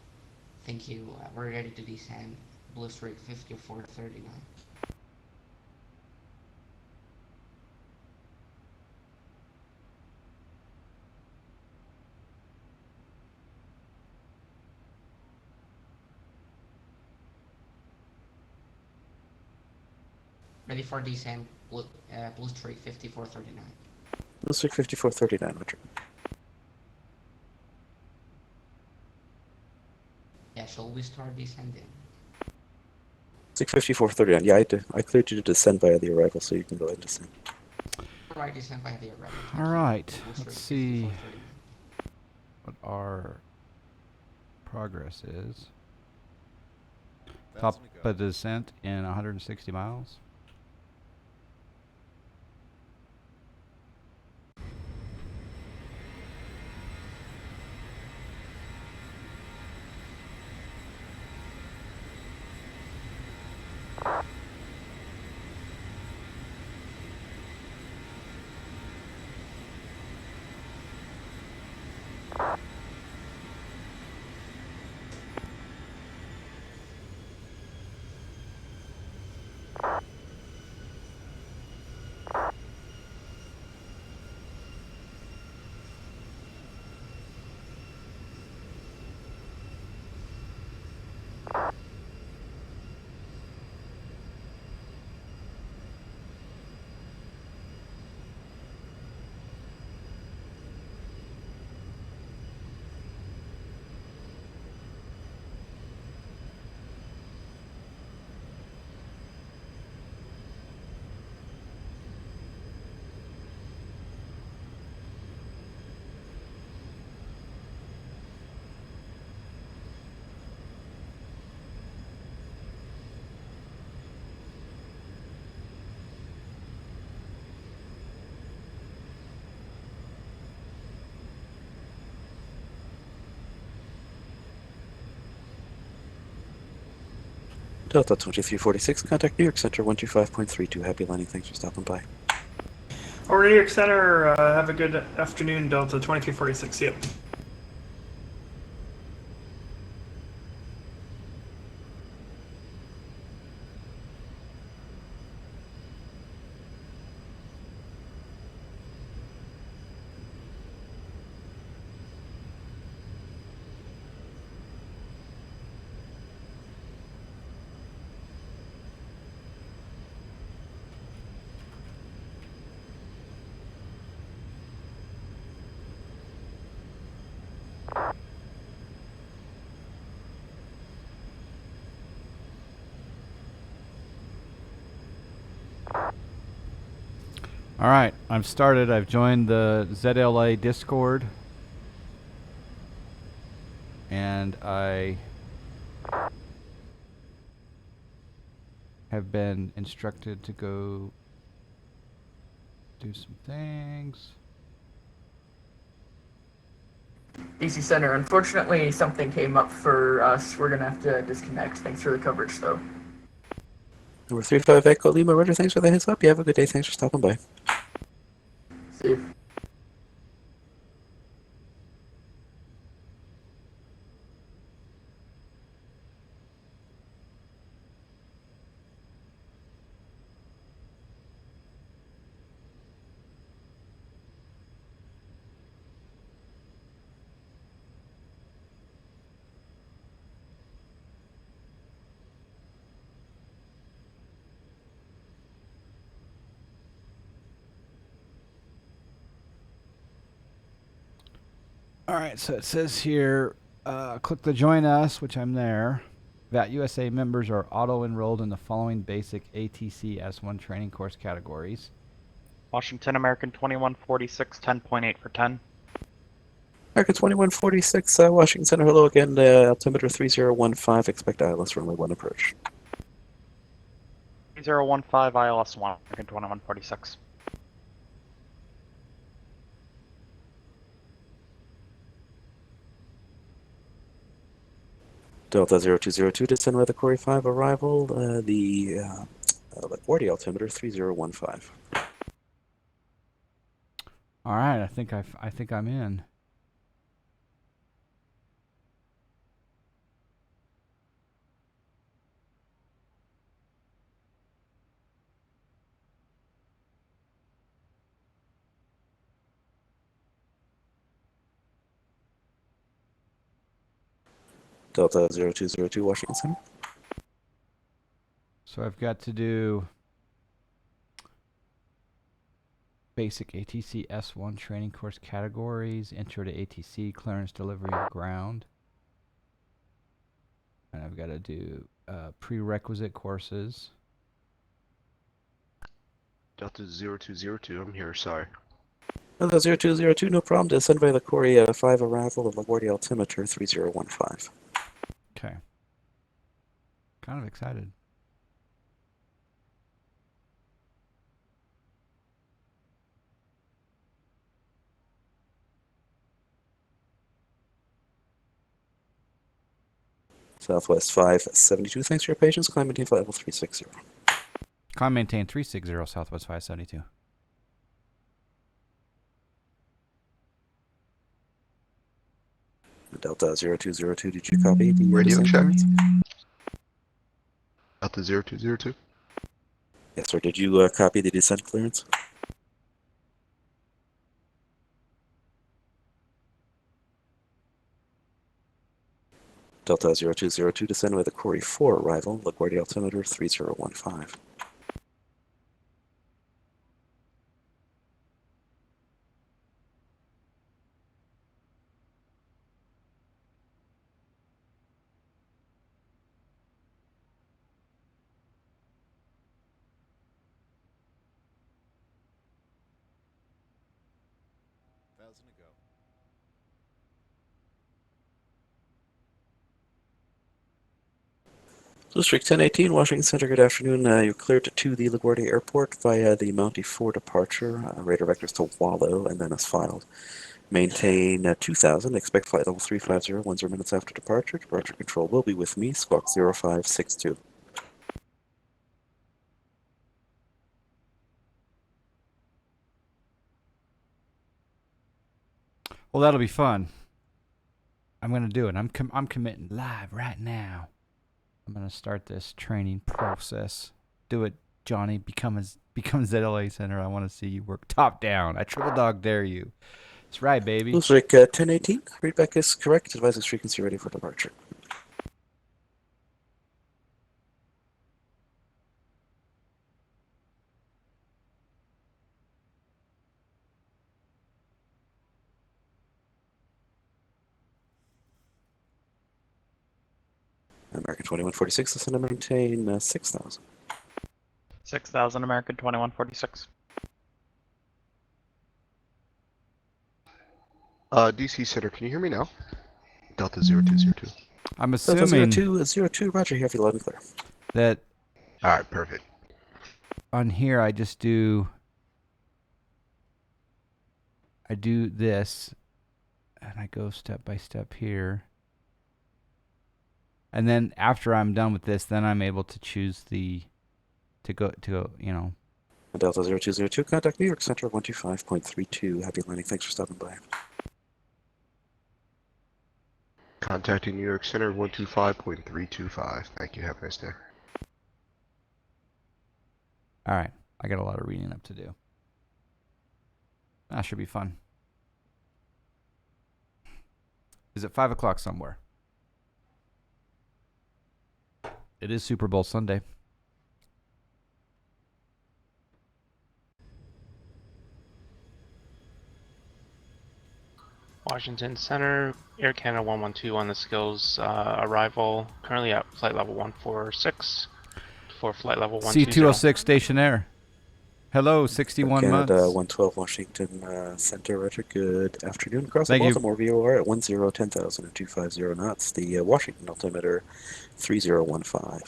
Thank you. We're ready to descend. Blue Streak 5439. Ready for descent, Blue Streak 5439. Blue Streak 5439, Richard. Yeah, shall we start descending? Streak 5439, yeah, I cleared you to descend via the arrival, so you can go ahead and descend. Alright, descend via the arrival. All right, let's see what our progress is. Top of descent in 160 miles. Delta 2346, contact New York Center 125.32. Happy landing. Thanks for stopping by. Over New York Center, have a good afternoon, Delta 2346. Yep. All right, I'm started. I've joined the ZLA Discord, and I have been instructed to go do some things. DC Center, unfortunately something came up for us. We're gonna have to disconnect. Thanks for the coverage though. Number 35 Echo Lima, Roger, thanks for the heads up. You have a good day. Thanks for stopping by. See you. All right, so it says here, click the join us, which I'm there. VAT USA members are auto-enrolled in the following basic ATC S1 training course categories. Washington American 2146, 10.8 for 10. American 2146, Washington Center, hello again. Altimeter 3015, expect ILS runway 1 approach. 3015 ILS 1, American 2146. Delta 0202, descend with the Corey 5 arrival, the LaGuardia altimeter 3015. All right, I think I'm in. Delta 0202, Washington Center. So I've got to do basic ATC S1 training course categories, intro to ATC, clearance, delivery, and ground. And I've got to do prerequisite courses. Delta 0202, I'm here, sorry. Delta 0202, no problem. Descend by the Corey 5 arrival of LaGuardia altimeter 3015. Okay. Kind of excited. Southwest 572, thanks for your patience. Climb maintain flight level 360. Climb maintain 360, Southwest 572. Delta 0202, did you copy the Radio descent check. clearance? Delta 0202. Yes, sir. Did you copy the descent clearance? Delta 0202, descend with the Corey 4 arrival, LaGuardia altimeter 3015. District 1018, Washington Center, good afternoon. You're cleared to the LaGuardia Airport via the Mountie 4 departure. Radar vectors to Wallow, and then as filed. Maintain 2000. Expect flight level 350, 10 minutes after departure. Departure control will be with me, squawk 0562. Well, that'll be fun. I'm gonna do it. I'm committing live right now. I'm gonna start this training process. Do it, Johnny. Become ZLA Center. I want to see you work top down. I triple dog dare you. That's right, baby. Looks like 1018. Readback is correct. Advising frequency ready for departure. American 2146 is going to maintain 6,000. 6,000 American 2146. DC Center, can you hear me now? Delta 0202. I'm Delta assuming 0202, roger, you have your loud and clear. that Alright, perfect. on here I just do this and I go step by step here. And then after I'm done with this, then I'm able to choose to go, you know. Delta 0202, contact New York Center 125.32. Happy landing. Thanks for stopping by. Contacting New York Center 125.325. Thank you. Have a nice day. All right. I got a lot of reading up to do. That should be fun. Is it 5 o'clock somewhere? It is Super Bowl Sunday. Washington Center, Air Canada 112 on the skills arrival. Currently at flight level 146 for flight level 120. C206 stationaire. Hello, 61 Canada months. 112 Washington Center, roger. Good afternoon. Across Thank you. Baltimore VOR at 1010,000 and 250 knots. The Washington altimeter 3015.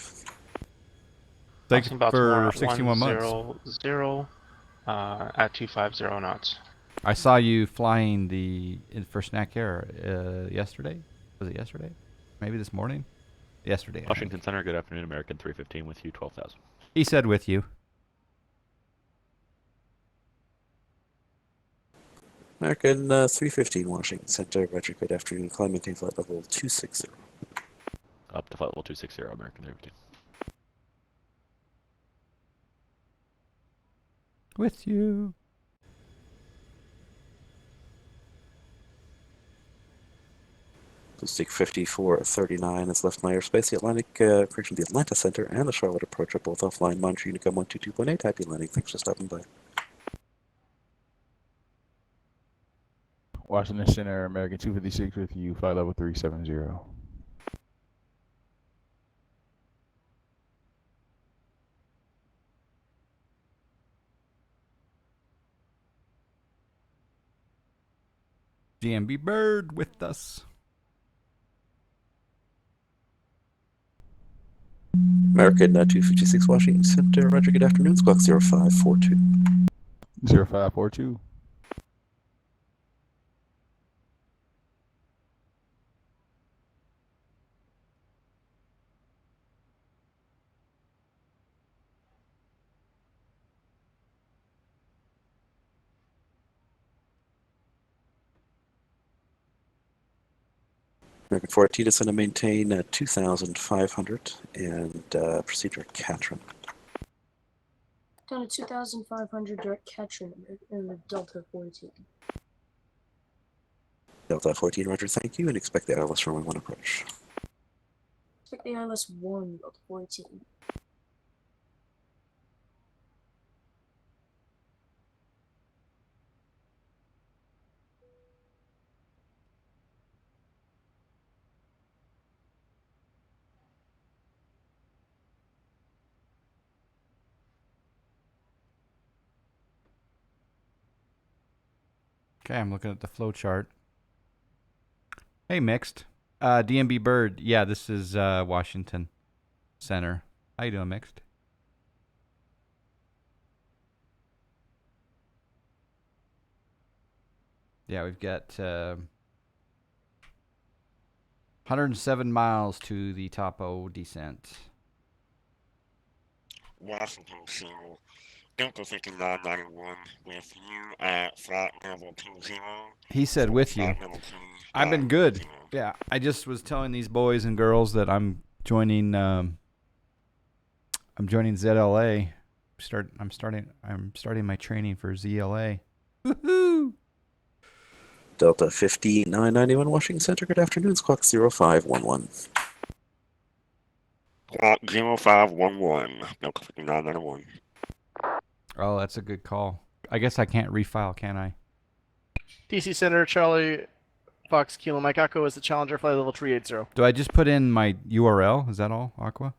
Thank you for 61 months. 100 at 250 knots. I saw you flying for Snack Air yesterday. Was it yesterday? Maybe this morning? Yesterday. Washington Center, good afternoon. American 315 with you, 12,000. He said with you. American 315 Washington Center, roger. Good afternoon. Climb maintain flight level 260. Up to flight level 260, American 315. With you. Stick 5439 has left my airspace. The the Atlanta Center and the Charlotte approach are both offline. Monitor Unicom 122.8. Happy landing. Thanks for stopping by. Washington Center, American 256 with you, flight level 370. GMB Bird with us. American 256 Washington Center, roger. Good afternoon. Squawk 0542. 0542. American 14 is going to maintain 2,500 and procedure at Katrin. Down to 2,500 direct Katrin in Delta 14. Delta 14, roger. Thank you, and expect the ILS runway 1 approach. Expect the ILS 1, Delta 14. Okay, I'm looking at the flow chart. Hey, Mixed. DMB Bird. Yeah, this is Washington Center. How you doing, Mixed? Yeah, we've got 107 miles to the Topo descent. Washington Center, Delta 5991 with you at flight level 20. He said with you. I've been good. Yeah, I just was telling these boys and girls that I'm joining ZLA. I'm starting my training for ZLA. Woohoo! Delta 5991 Washington Center, good afternoon. Squawk 0511. Squawk 0511, Delta 5991. Oh, that's a good call. I guess I can't refile, can I? DC Center, Charlie Fox Kilo Mike Echo is the Challenger, flight level 380. Do I just put in my URL? Is that all, Aqua?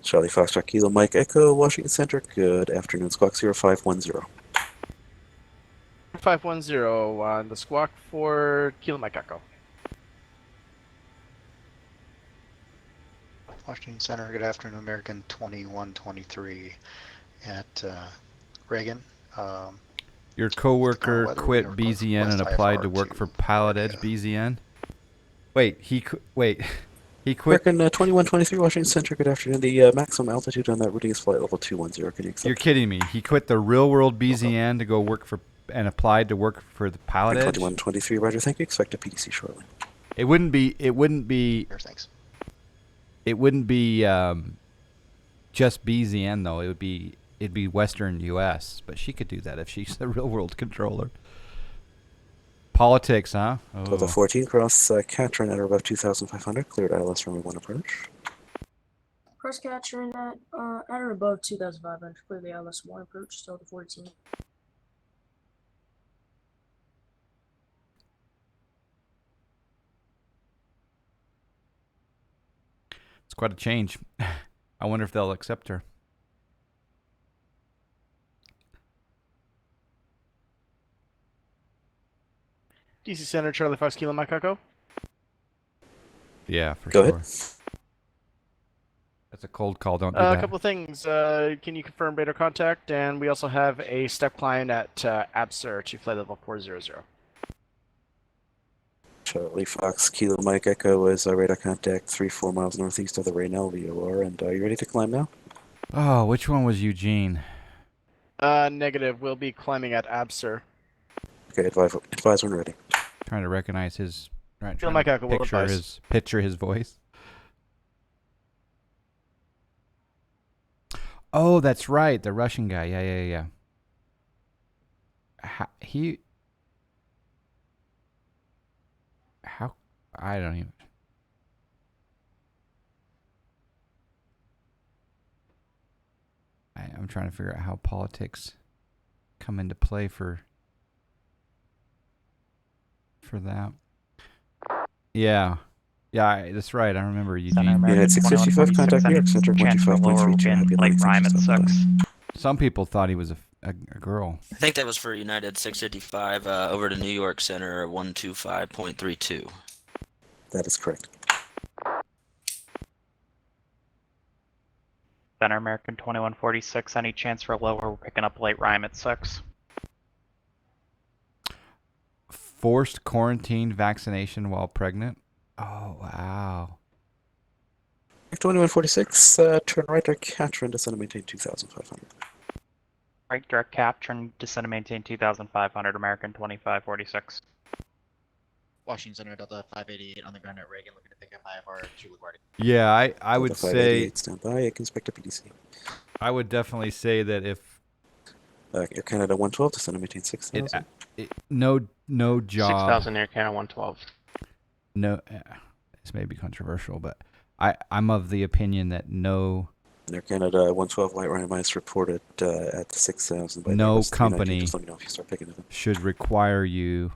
Charlie Foxtrot Kilo Mike Echo, Washington Center, good afternoon. Squawk 0510. 510 on the squawk for Kilo Mike Echo. Washington Center, good afternoon, American 2123 at Reagan. Your coworker quit BZN and applied to work for Pilot Edge BZN. Wait, he quit. American 2123 Washington Center, good afternoon. The maximum altitude on that routing is flight level 210. Can you accept? You're kidding me. He quit the real world BZN to go work for and applied to work for the Pilot Edge. 2123, Roger. Thank you. Expect a PDC shortly. It wouldn't be. Thanks. It wouldn't be just BZN though. It'd be Western U.S. But she could do that if she's the real world controller. Politics, huh? Oh. Delta 14 cross Catron at or above 2,500. Cleared ILS runway 1 approach. Cross Catron at or above 2,500. Clear the ILS 1 approach. Delta 14. It's quite a change. I wonder if they'll accept her. DC Center, Charlie Fox Kilo Mike Echo. Yeah, for Go sure. ahead. That's a cold call. Don't do that. A couple of things. Can you confirm radar contact? And we also have a step climb at ABSR to flight level 400. Charlie Fox Kilo Mike Echo is radar contact 3-4 miles northeast of the Raynell VOR. And are you ready to climb now? Oh, which one was Eugene? Negative. We'll be climbing at ABSR. Okay, advise when ready. Trying to recognize his. Trying Mike to Echo will advise. picture his voice. Oh, that's right, the Russian guy. Yeah. How? I don't even. I'm trying to figure out how politics come into play for that. Yeah, that's right. I remember Eugene. Unit 655, contact New York Center 125.32. Late rhyme at 6. Some people thought he was a girl. I think that was for United 655 over to New York Center 125.32. That is correct. Center American 2146, any chance for lower? We're picking up late rhyme at 6. Forced quarantine vaccination while pregnant. Oh, wow. 2146, turn right to Catron, descend and maintain 2,500. Right direct cap, turn descend and maintain 2,500, American 2546. Washington Center, Delta 588 on the ground at Reagan, looking to pick up IFR to LaGuardia. Yeah, I would say. Stand by, I can expect a PDC. I would definitely say that if. Air Canada 112, descend and maintain 6,000. No job. 6,000 Air Canada 112. No, this may be controversial, but I'm of the opinion that no. Air Canada 112 light rhyme is reported at 6,000. No company just let me know if you start picking it up. should require you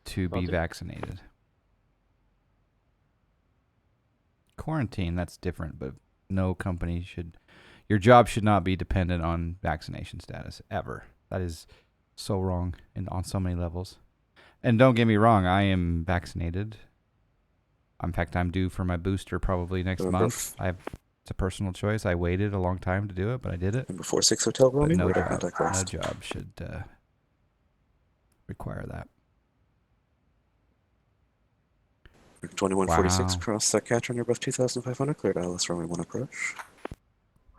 to be vaccinated. Quarantine, that's different, but no company should. Your job should not be dependent on vaccination status ever. That is so wrong and on so many levels. And don't get me wrong, I am vaccinated. In fact, I'm due for my booster probably next month. It's a personal choice. I waited a long time to do it, but I did it. Number 46 Hotel Roaming, no contact job should require that. 2146 cross Catron, you're above 2,500, cleared ILS runway 1 approach.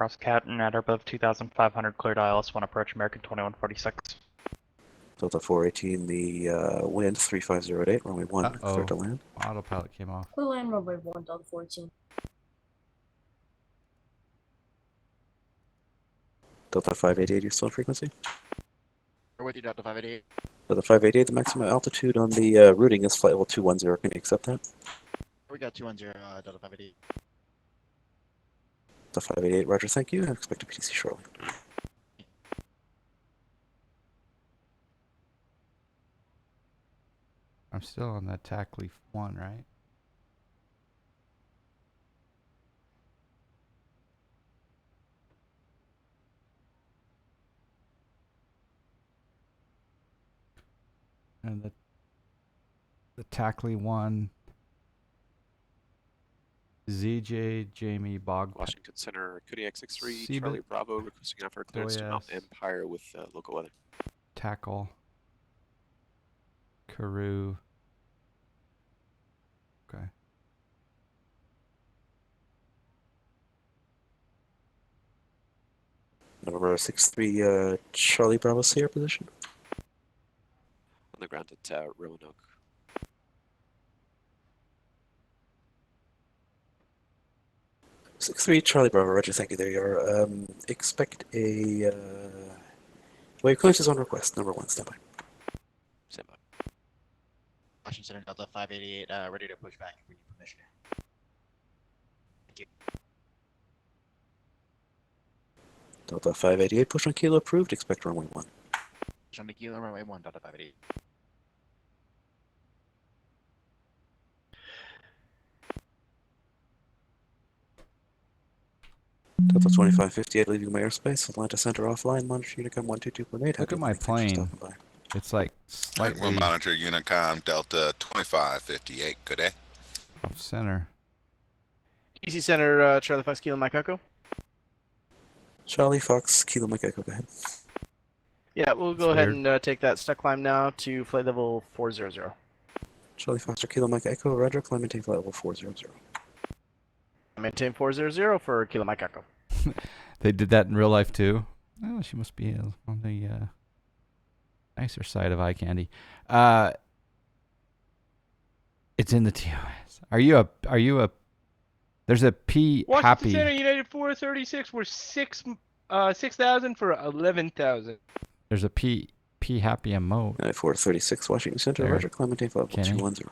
cross Canton at or above 2,500, cleared ILS-1 approach, American 2146. Delta 418, the wind 3508, runway 1, clear to land. Autopilot came off. Clear land runway 1, Delta 14. Delta 588, you're still on frequency? We're with you, Delta 588. Delta 588, the maximum altitude on the routing is flight level 210. Can you accept that? We got 210, Delta 588. Delta 588, roger, thank you. I expect a PTC shortly. I'm still on that tack leaf 1, right? And the tackly 1, ZJ, Jamie, Bog. Washington Center, Kodiak 63, Seabit. Charlie Bravo, requesting offer clearance to Mount Empire with local weather. Tackle. Karoo. Okay. November 63, Charlie Bravo, Sierra position. On the ground at Roanoke. Six three Charlie Bravo, roger, thank you. There you are. Expect a wave clearance on request. Number 1, standby. Stand by. Washington Center, Delta 588, ready to push back if we need permission. Thank you. Delta 588, push on Kilo approved. Expect runway 1. Push on the Kilo, runway 1, Delta 588. Delta 2558, leaving my airspace. Atlanta Center offline. Monitor Unicom 122.8. Look at my plane. It's like slightly We'll monitor Unicom Delta 2558. Good day. off center. DC Center, Charlie Fox Kilo Mike Echo. Charlie Fox, Kilo Mike Echo, go ahead. Yeah, we'll go ahead and take that stuck climb now to flight level 400. Charlie Fox, Kilo Mike Echo, roger. Climb maintain flight level 400. Maintain 400 for Kilo Mike Echo. They did that in real life too. Oh, she must be on the nicer side of eye candy. It's in the TOS. Are you a there's a P Washington happy. Center, United 436. We're 6,000 for 11,000. There's a P happy MO. 436 Washington Center, There. roger. Climb maintain flight level Kenny. 210.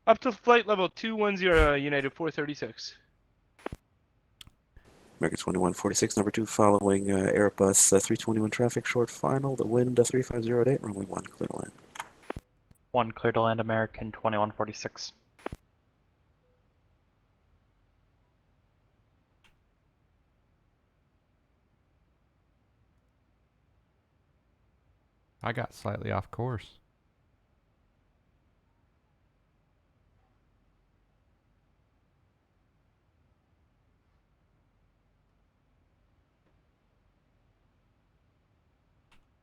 Up to flight level 210, United 436. American 2146, number 2, following Airbus 321 traffic, short final. The wind 3508, runway 1, clear to land. 1, clear to land, American 2146. I got slightly off course.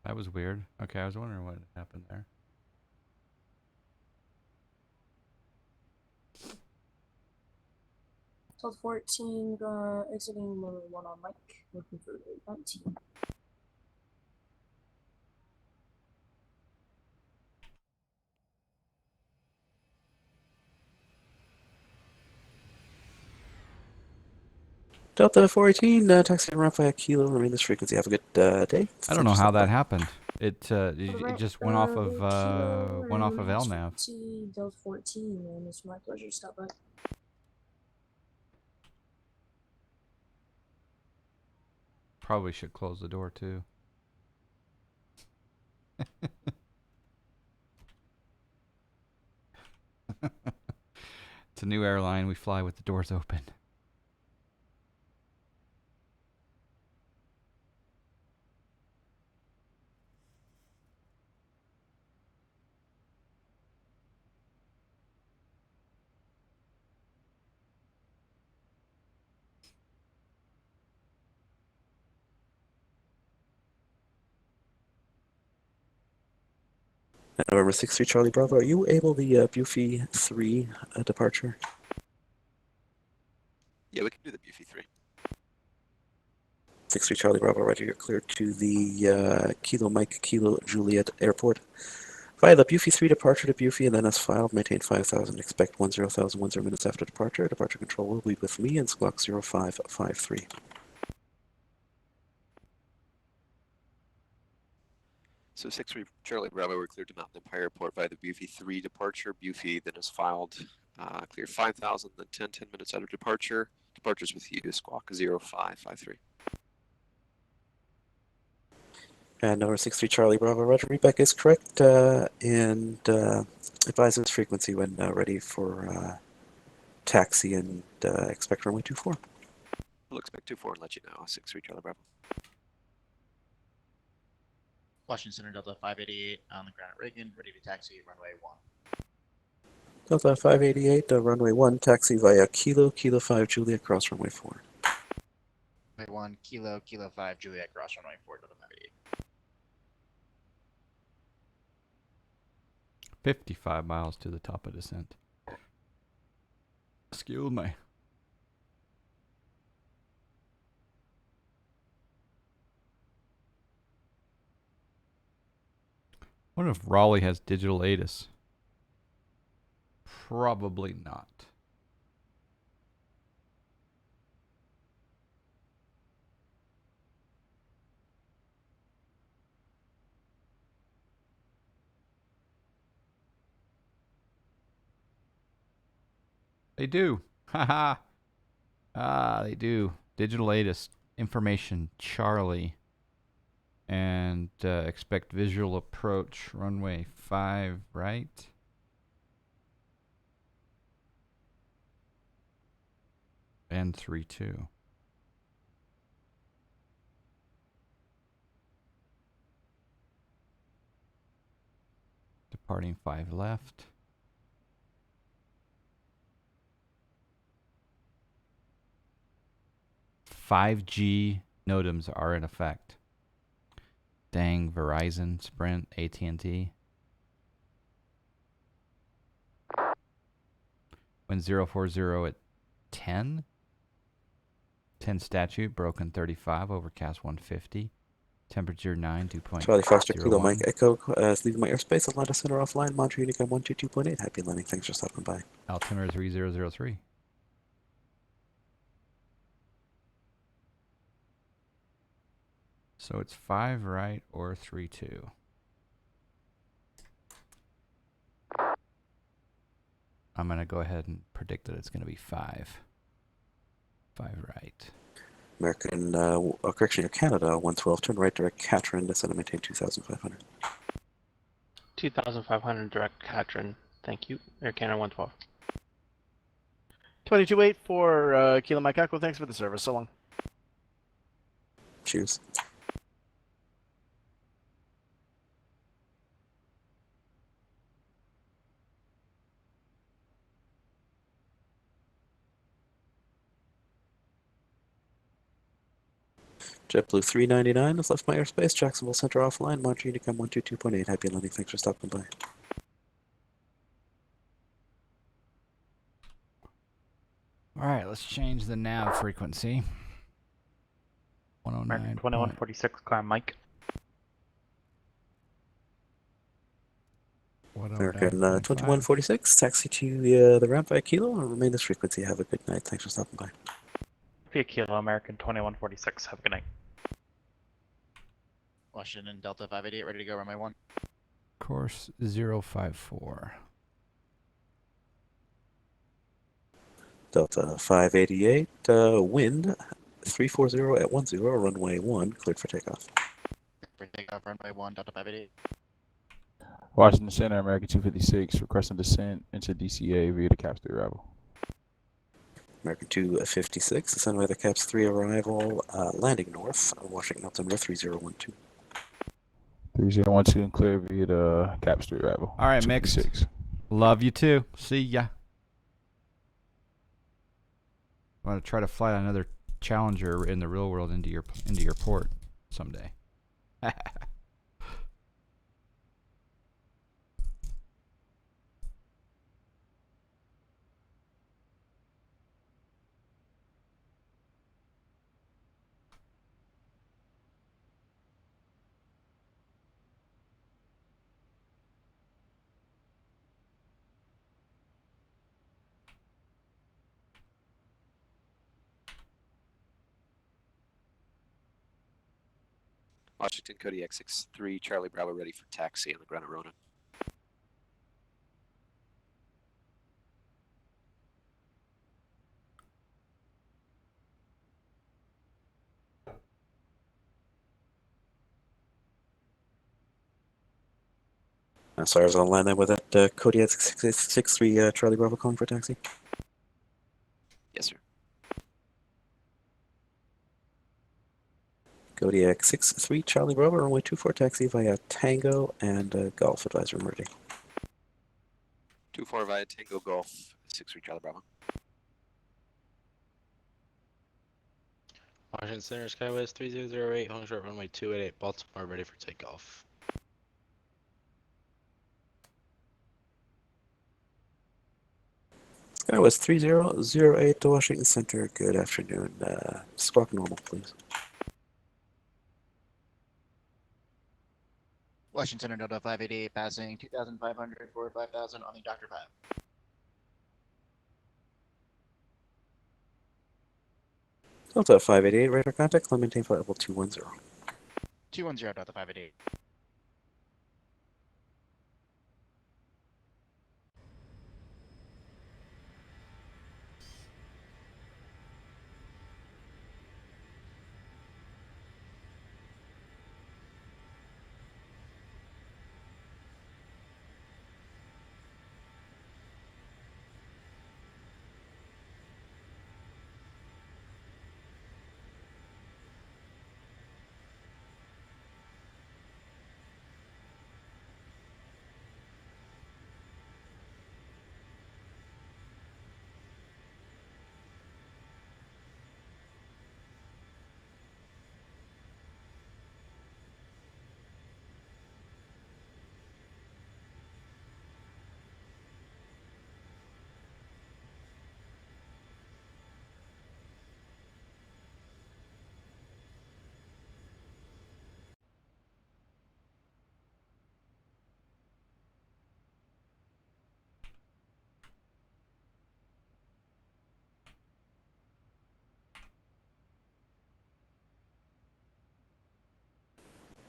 That was weird. Okay, I was wondering what happened there. Delta 14, exiting runway 1 on Mike, looking for 19. Delta 418, taxi around via Kilo. Remain this frequency. Have a good day. I don't know how that happened. It just went off of LNAV. Delta 14, and it's my pleasure to stop by. Probably should close the door too. It's a new airline. We fly with the doors open. November 63 Charlie Bravo, are you able the Bufy 3 departure? Yeah, we can do the Bufy 3. 6-3 Charlie Bravo, Roger, you're cleared to the Kilo Mike Kilo Juliet Airport. Via the Bufey 3 departure to Bufey and then as filed, maintain 5,000, expect 10,000 minutes after departure. Departure control will be with me and Squawk 0553. So 6-3 Charlie Bravo, we're cleared to Mountain Empire Airport via the Bufey 3 departure. Bufey then is filed, cleared 5,000, then 10 minutes out of departure. Departure's with you, Squawk 0553. And number 6-3 Charlie Bravo, Roger, readback is correct, and advises frequency when ready for taxi and expect runway 24. We'll expect 24 and let you know, 6-3 Charlie Bravo. Washington Center Delta 588 on the ground at Reagan, ready to taxi runway 1. Delta 588, runway 1, taxi via Kilo 5 Juliet, cross runway 4. Runway 1, Kilo 5 Juliet, cross runway 4, Delta 588. 55 miles to the top of descent. Excuse me. I wonder if Raleigh has digital ATIS. Probably not. They do. Haha. They do. Digital ATIS. Information. Charlie. And expect visual approach. Runway 5, right? And 3-2. Departing 5 left. $5G NOTAMs are in effect. Dang, Verizon, Sprint, AT&T. When 040 at 10. 10 statute, broken 35, overcast 150. Temperature 9, 2.01. Charlie Foster, Kilo Mike Echo, leaving my airspace, Atlanta Center offline, Montreal Unicom 122.8. Happy landing, thanks for stopping by. Altimeter 3003. So it's 5 right or 3-2. I'm going to go ahead and predict that it's going to be 5. 5 right. American, correction, Canada 112, turn right, direct Catherine, descend and maintain 2,500. 2,500 direct Catron. Thank you. Air Canada 112. 22.8 for Kilo Mike Echo. Thanks for the service. So long. Cheers. JetBlue 399 has left my airspace. Jacksonville Center offline. Montreal Unicom 122.8. Happy landing. Thanks for stopping by. All right, let's change the nav frequency. 109. American 2146, climb Mike. American 2146, taxi to the ramp via Kilo and remain this frequency. Have a good night. Thanks for stopping by. Via Kilo, American 2146. Have a good night. Washington Delta 588, ready to go, runway 1. Course 054. Delta 588, wind 340 at 10, runway 1, cleared for takeoff. For takeoff, runway 1, Delta 588. Washington Center, American 256, requesting descent into DCA via the Caps 3 arrival. American 256, descend by the Caps 3 arrival, landing north, Washington altimeter 3012. 3012 and clear via the Caps 3 arrival. All right, Mix. Love you too. See ya. I want to try to fly another Challenger in the real world into your port someday. Washington Kodiak 63 Charlie Bravo ready for taxi on the ground at Ronan. Sorry, I was on line there with that Kodiak 663 Charlie Bravo calling for taxi. Yes, sir. Kodiak 63 Charlie Bravo, runway 24 taxi via Tango and Golf advisor emerging. 24 via Tango Golf 63 Charlie Bravo. Washington Center, Skywest 3008, home short runway 288, Baltimore, ready for takeoff. Skywest 3008 to Washington Center, good afternoon. Squawk normal, please. Washington Center, Delta 588, passing 2,500 for 5,000 on the Dr. 5. Delta 588, radar contact, climb maintain flight level 210. 210, Delta 588.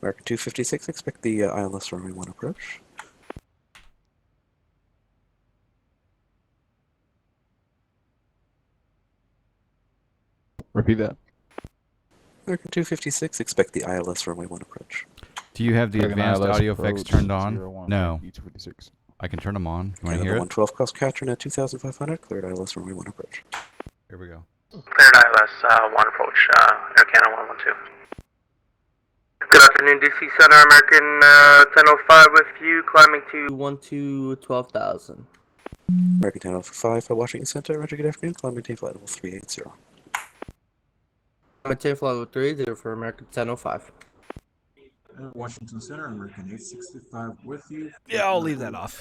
American 256, expect the ILS runway 1 approach. Repeat that. American 256, expect the ILS runway 1 approach. Do you have the American advanced ILS audio effects approach, turned on? 01, No. E256. I can turn them on. You want to And hear the it? 112 cross capture at 2,500, cleared ILS runway 1 approach. Here we go. Cleared ILS 1 approach, Air Canada 112. Good afternoon, DC Center, American 1005 with you, climbing to 12,000. American 1005 at Washington Center, roger, good afternoon, climb maintain flight level 380. Maintain flight level 380 for American 1005. Washington Center, American 865 with you. Yeah, I'll leave that off.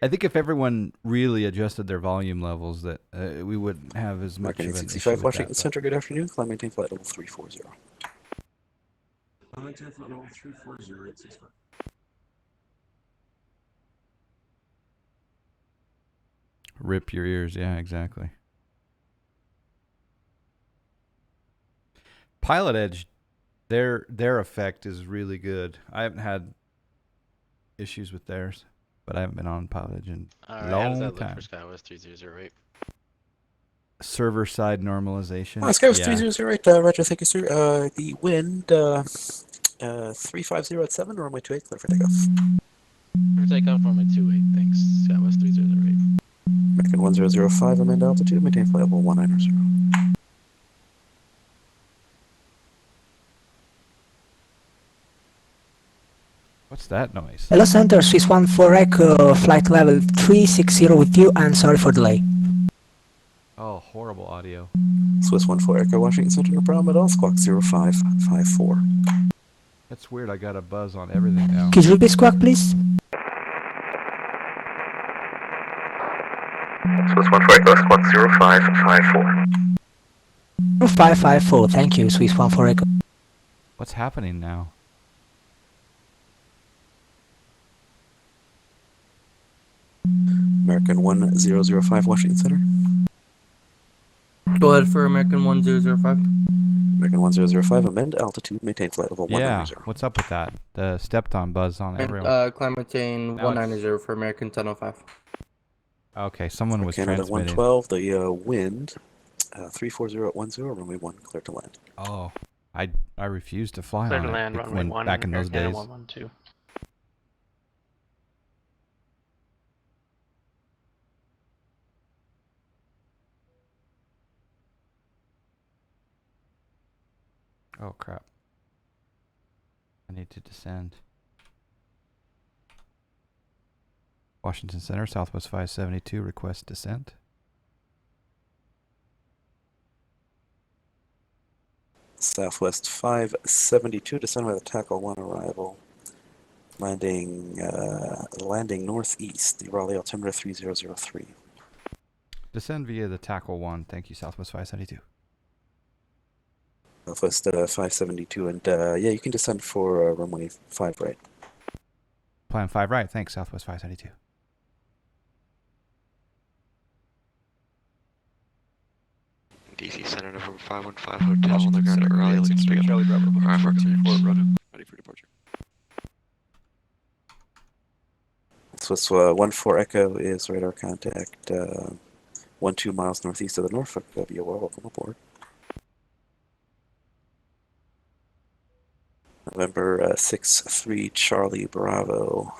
I think if everyone really adjusted their volume levels, that we wouldn't have as much American of an issue 865 with Washington that, Center, good afternoon, climb maintain flight level 340. Maintain flight level 340, 865. Rip your ears. Yeah, exactly. Pilot Edge, their effect is really good. I haven't had issues with theirs, but I haven't been on Pilot Edge in a How does long that look time. for Skywest 3008? Server side normalization. Skywest Yeah. 3008, roger, thank you, sir. The wind 350 at 7, runway 28, clear for takeoff. For takeoff, runway 28, thanks. Skywest 3008. American 1005, amend altitude, maintain flight level 190. What's that noise? Hello Center, Swiss 14 Echo, flight level 360 with you, and sorry for delay. Oh, horrible audio. Swiss 14 Echo, Washington Center, no problem at all, squawk 0554. That's weird. I got a buzz on everything now. Could you repeat squawk, please? Swiss 14 Echo, squawk 0554. 0554, thank you, Swiss 14 Echo. What's happening now? American 1005, Washington Center. Go ahead for American 1005. American 1005, amend altitude, maintain flight level Yeah, 190. what's up with that? The stepped on buzz on And everyone. climb maintain Now it's- 190 for American 1005. Okay, someone was Canada transmitting. 112, the wind, 340 at 10, runway 1, clear to land. Oh, I refused to fly Clear on to it land, bec- runway when 1, back in Air those Canada days. 112. Oh crap! I need to descend. Washington Center, Southwest 572, request descent. Southwest 572, descend by the tackle 1 arrival. Landing northeast, the Raleigh altimeter 3003. Descend via the tackle 1. Thank you, Southwest 572. Southwest 572, and yeah, you can descend for runway 5 right. Plan 5 right. Thanks, Southwest 572. DC Center November 515 Hotel on the ground at Raleigh, looking straight up. Charlie Bravo, Arrive for clearance. Ready for departure. Swiss 14 Echo is radar contact 12 miles northeast of the Norfolk. You're welcome aboard. November 6-3 Charlie Bravo.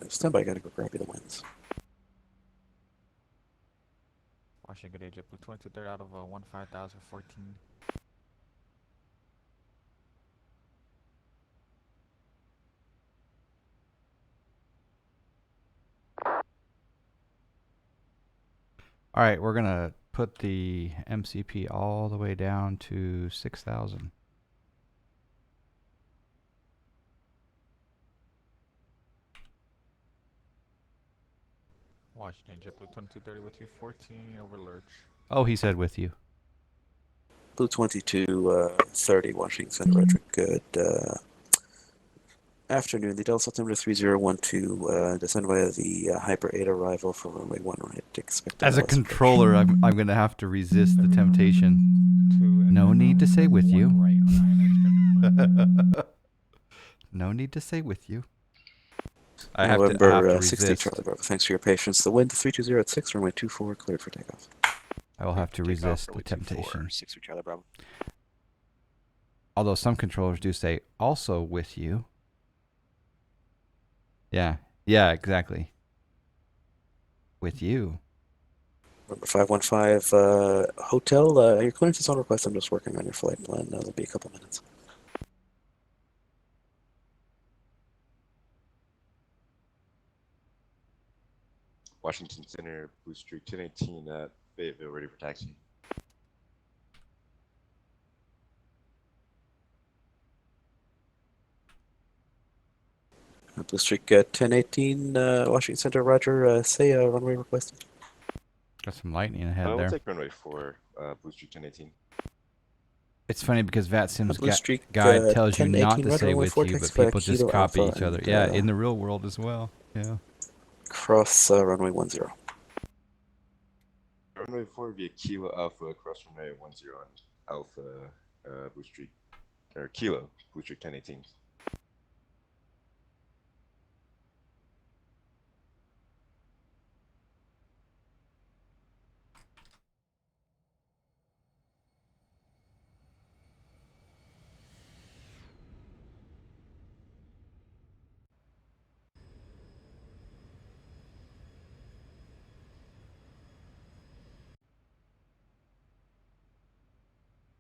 Stand by, gotta go grab you the winds. Washington, good AJ, Blue 22 out of 15014. All right, we're gonna put the MCP all the way down to 6,000. Washington, JetBlue 2230 with you, 14 over Lurch. Oh, he said with you. Blue 2230 Washington, Redrick. Good afternoon. The Delta altimeter 3012. Descend via the Hyper 8 arrival for runway 1 right. Expect As a controller, I'm gonna have to resist the temptation. No need to say with you. No need to say with you. I have November to 60 resist. Charlie Bravo. Thanks for your patience. The wind 320 at 6, runway 24, cleared for takeoff. I will have to resist the temptation. 6 Charlie Bravo. Although some controllers do say also with you. Yeah, exactly. With you. Number 515 Hotel. Your clearance is on request. I'm just working on your flight plan. That'll be a couple minutes. Washington Center, Blue Streak 1018 at Fayetteville, ready for taxi. Blue Streak 1018, Washington Center, Roger. Say runway requested. Got some lightning ahead We'll there. take runway 4, Blue Streak 1018. It's funny because VATSIM's Blue Streak, guide tells you 10, not 18, to right say away, with you, Vortex but people back, just Kilo copy Alpha, each other. and, Yeah, in the real world as well. Yeah. Cross runway 10. Runway 4 via Kilo Alpha across runway 10 on Alpha, Blue Streak, or Kilo, Blue Streak 1018.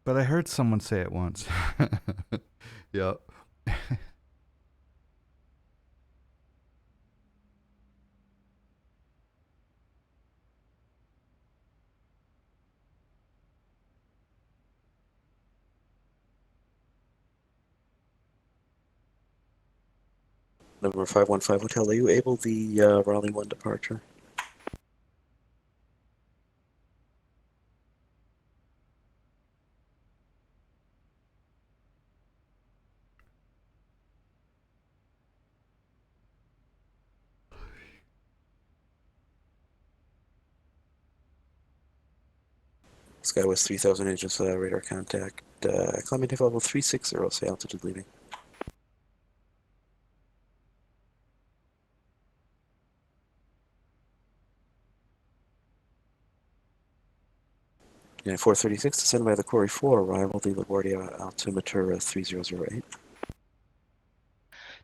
But I heard someone say it once. Yep. Number 515 Hotel. Are you able the Raleigh 1 departure? Skywest 3000 agents, radar contact. Climbing to level 360, say altitude leaving. Unit 436, descend by the Quarry 4, arrival, the LaGuardia altimeter 3008.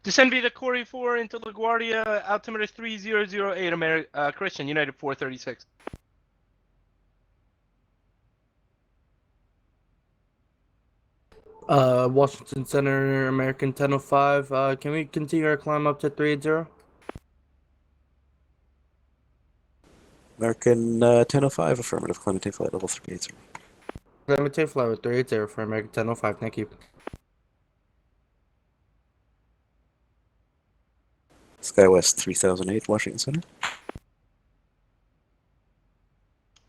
Descend via the Corey 4 into LaGuardia, altimeter 3008, Christian, United 436. Washington Center, American 1005. Can we continue our climb up to 380? American 1005, affirmative, climb to flight level 380. Let me take flight with 380 for American 1005. Thank you. Skywest 3008, Washington Center.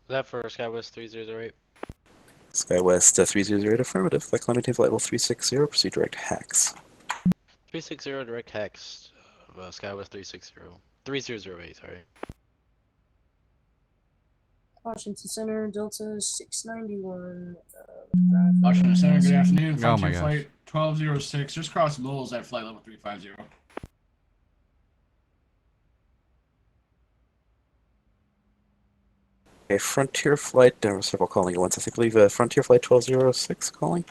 That for Skywest 3008. Skywest 3008, affirmative, flight climbing to flight level 360, proceed direct hex. 360 direct hex. Skywest 360. 3008, sorry. Washington Center, Delta 691. Washington Center, good afternoon. Oh my Frontier gosh. Flight 1206, just crossed Moles at flight level 350. Okay, Frontier Flight, there were several calling at once. I think, believe Frontier Flight 1206 calling.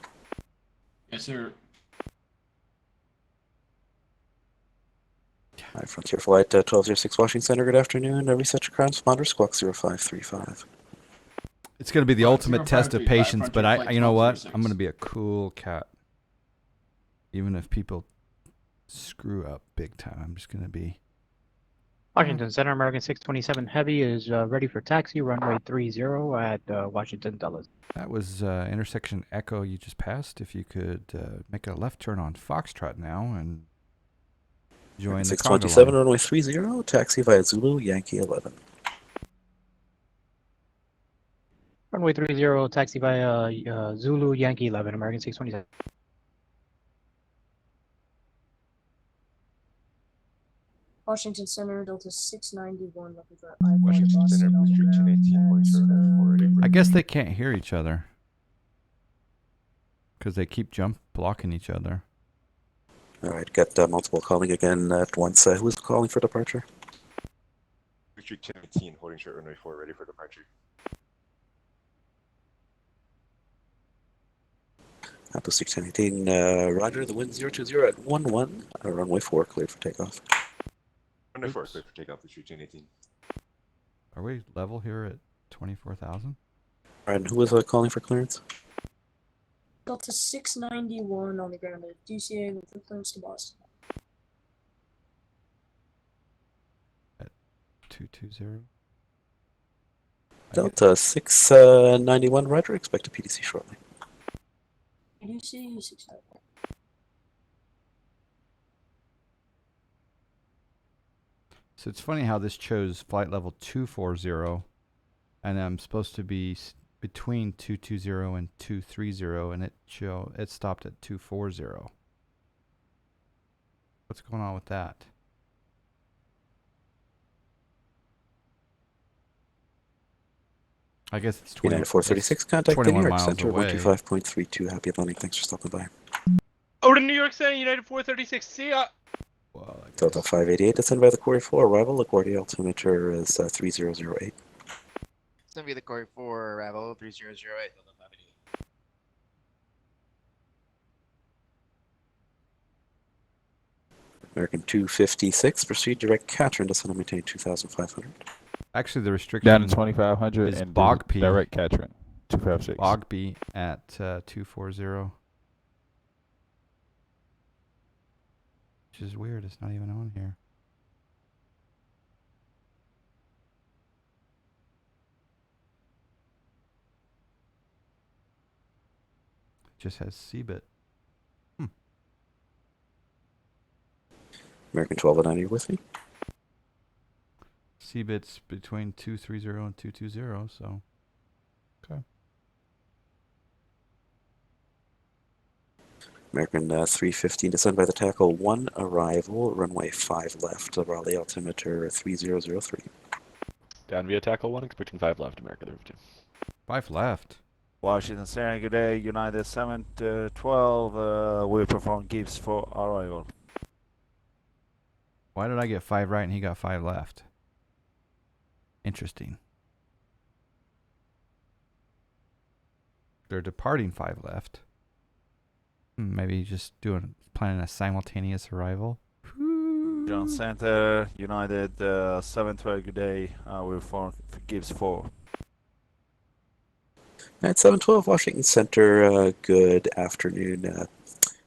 Yes, sir. Hi, Frontier Flight 1206, Washington Center, good afternoon. Reset your ground responder, squawk 0535. It's going to be the ultimate test of 0535, patience, but Frontier Flight you know what? 1206. I'm going to be a cool cat. Even if people screw up big time, I'm just going to be... Washington Center, American 627 Heavy is ready for taxi, runway 30 at Washington Dulles. That was intersection Echo you just passed. If you could make a left turn on Foxtrot now and join the 627, Congo line. runway 30, taxi via Zulu, Yankee 11. Runway 30, taxi via Zulu, Yankee 11, American 627. Washington Center, Delta 691. Washington Center, Booster 1018, I guess they can't hear each other because they keep blocking each other. All right, got multiple calling again at once. Who's calling for departure? Booster 1018, holding short runway 4, ready for departure. Booster 1018, Roger, the wind 020 at 11, runway 4, cleared for takeoff. Runway 4, clear for takeoff, Booster 1018. Are we level here at 24,000? All right, and who was calling for clearance? Delta 691 on the ground at DCA with clearance to Boston. 220. Delta 691, Roger, expect a PDC shortly. DCA 691. So it's funny how this chose flight level 240, and I'm supposed to be between 220 and 230, and it stopped at 240. What's going on with that? I guess it's 20. United 436, contact the 21 New York miles Center, away. 125.32. Happy landing. Thanks for stopping by. Over to New York Center, United 436. See ya. Well, Delta 588, descend by the Quarry 4, arrival, LaGuardia altimeter is 3008. It's gonna be the Corey 4 arrival 3008. Delta 588. American 256, proceed direct Catron, descend and maintain 2,500. Actually, the restriction Down to 2,500 is and Bogby. direct Catron, 256. Bogby at 240. Which is weird. It's not even on here. It just has CBIT. American 1209, are you with me? CBIT's between 230 and 220, so okay. American 315, descend by the tackle 1, arrival, runway 5 left, Raleigh altimeter 3003. Down via tackle 1, expecting 5 left, American 315. 5 left. Washington Center, good day. United 712, we perform Gibbs for arrival. Why did I get 5 right and he got 5 left? Interesting. They're departing 5 left. Maybe just planning a simultaneous arrival. John Center, United 712, good day. We perform Gibbs 4. At 712 Washington Center, good afternoon.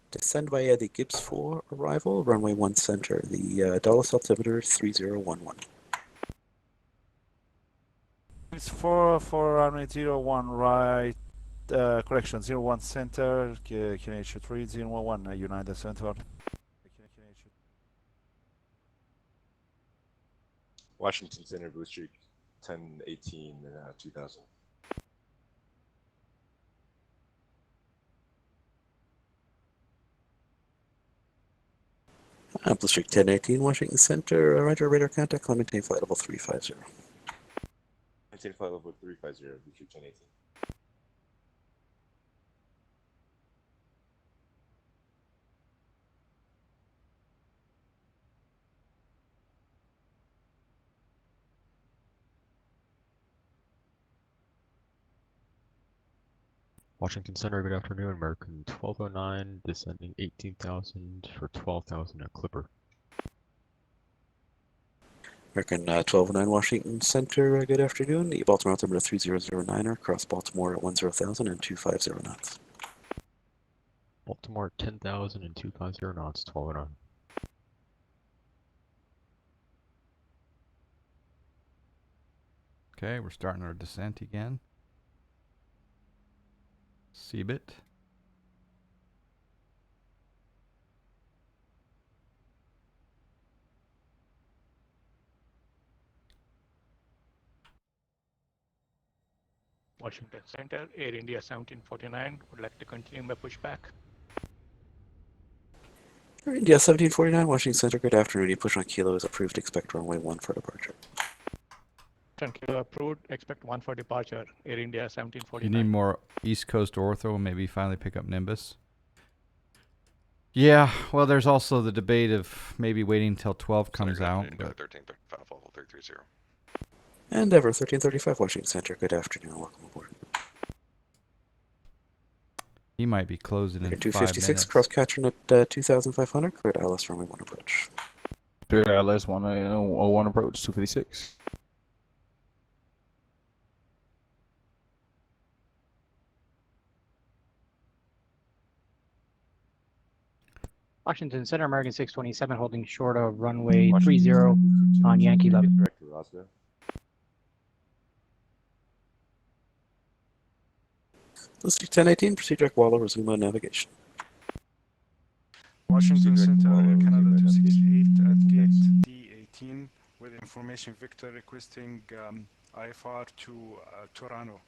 Descend via the Gibbs 4 arrival, runway 1 center, the Dulles altimeter 3011. It's 4 for runway 01 right, correction, 01 center, Canadian 3011, United 712. Washington Center, Blue Streak, 1018, 2000. Blue Streak 1018 Washington Center, roger, radar contact, maintain flight level 350. Maintain flight level 350, Blue Streak 1018. Washington Center, good afternoon. American 1209, descending 18,000 for 12,000 at Clipper. American 1209 Washington Center, good afternoon. The Baltimore altimeter 3009er, cross Baltimore at 10,000 and 250 knots. Baltimore 10,000 and 250 knots, 1209. Okay, we're starting our descent again. Seabit. Washington Center, Air India 1749, would like to continue my pushback. Air India 1749 Washington Center, good afternoon. You push on Kilo is approved, expect runway 1 for departure. Kilo approved, expect 1 for departure, Air India You 1749. need more East Coast ortho and maybe finally pick up Nimbus. Yeah, well, there's also the debate of maybe waiting until 12 comes out. But 1335, level 330. Endeavor 1335 Washington Center, good afternoon. Welcome aboard. he might be closing in 5 256 minutes. cross Catron at 2,500, cleared Alice runway 1 approach. Clear LS 101 approach, 256. Washington Center, American 627, holding short of runway 30 on Yankee 11. Director Roswell. Let's do 1018, proceed direct Waller, resume on navigation. Washington Center, Air Canada 268 at gate D18 with information Victor requesting IFR to Toronto.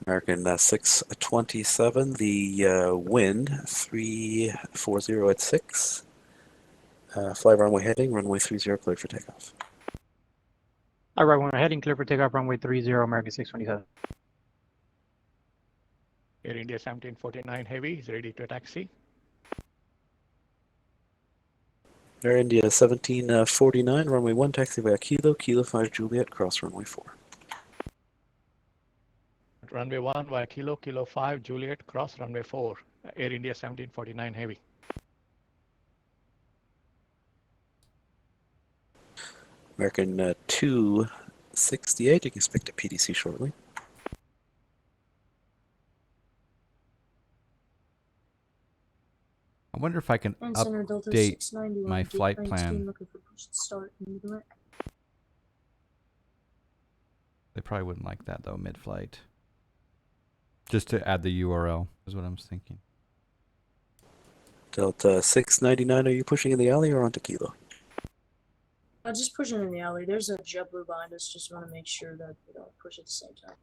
American 627, the wind 340 at 6. Fly runway heading, runway 30 cleared for takeoff. All right, when we're heading clear for takeoff, runway 30, American 627. Air India 1749 Heavy is ready to taxi. Air India 1749, runway 1, taxi via Kilo, Kilo 5 Juliet, cross runway 4. Runway 1 via Kilo, Kilo 5 Juliet, cross runway 4. Air India 1749 Heavy. American 268, you can expect a PDC shortly. I wonder if I can And Center Delta update 691, my gate flight 19, plan. looking for push to start immediately. They probably wouldn't like that though, mid-flight. Just to add the URL is what I'm thinking. Delta 699, are you pushing in the alley or onto Kilo? Just pushing in the alley. There's a JetBlue behind us. Just want to make sure that we don't push at the same time.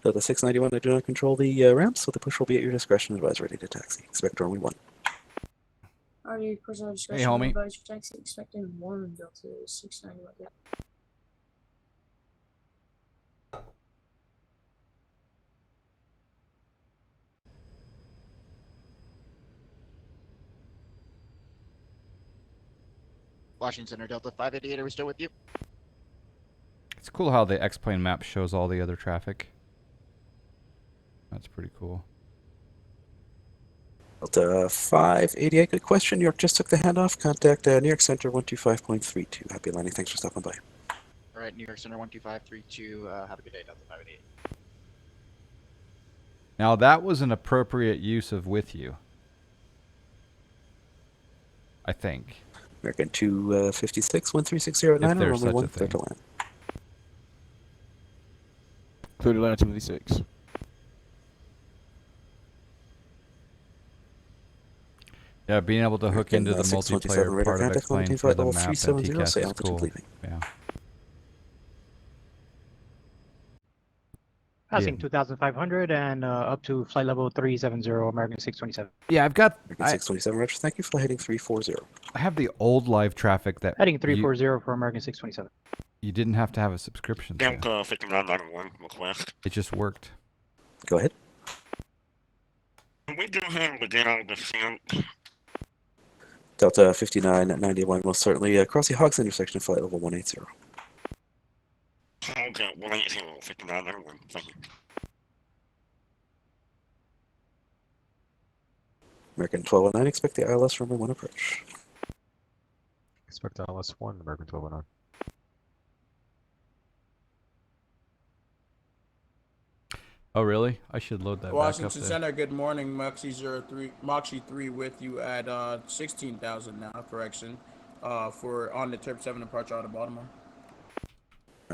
Delta 691, I do not control the ramp, so the push will be at your discretion. Advise ready to taxi. Expect runway 1. Already pushing our discussion. homie. Advise for taxi. Expecting 1 Delta 691. Yeah. Washington Center, Delta 588, are we still with you? It's cool how the X-plane map shows all the other traffic. That's pretty cool. Delta 588, good question. New York just took the handoff. Contact New York Center 125.32. Happy landing. Thanks for stopping by. All right, New York Center 12532. Have a good day, Delta 588. Now that was an appropriate use of with you, I think. American 256, 13609, If there's runway such a 1, thing. clear to land. Clear to land 256. Yeah, being able to hook American, into the 627 multiplayer radar part of contact, X-plane maintain for flight the level map at 370, TCAS say is altitude cool. leaving. Yeah. Passing 2,500 and up to flight level 370, American 627. Yeah, I've got. American 627, Roger. Thank you for heading 340. I have the old live traffic that Heading 340 for American 627. you didn't have to have a subscription to. Delta 5991 request. It just worked. Go ahead. Can we go ahead and begin our descent? Delta 5991, most certainly. Cross the Hogs intersection, flight level 180. Okay, 180, 5991. Thank you. American 1209, expect the ILS runway 1 approach. Expect ILS 1, American 1209. Oh, really? I should load that Washington back up there. Center, good morning. Moxie 3 with you at 16,000 now, correction, for on the Terp 7 departure out of Baltimore.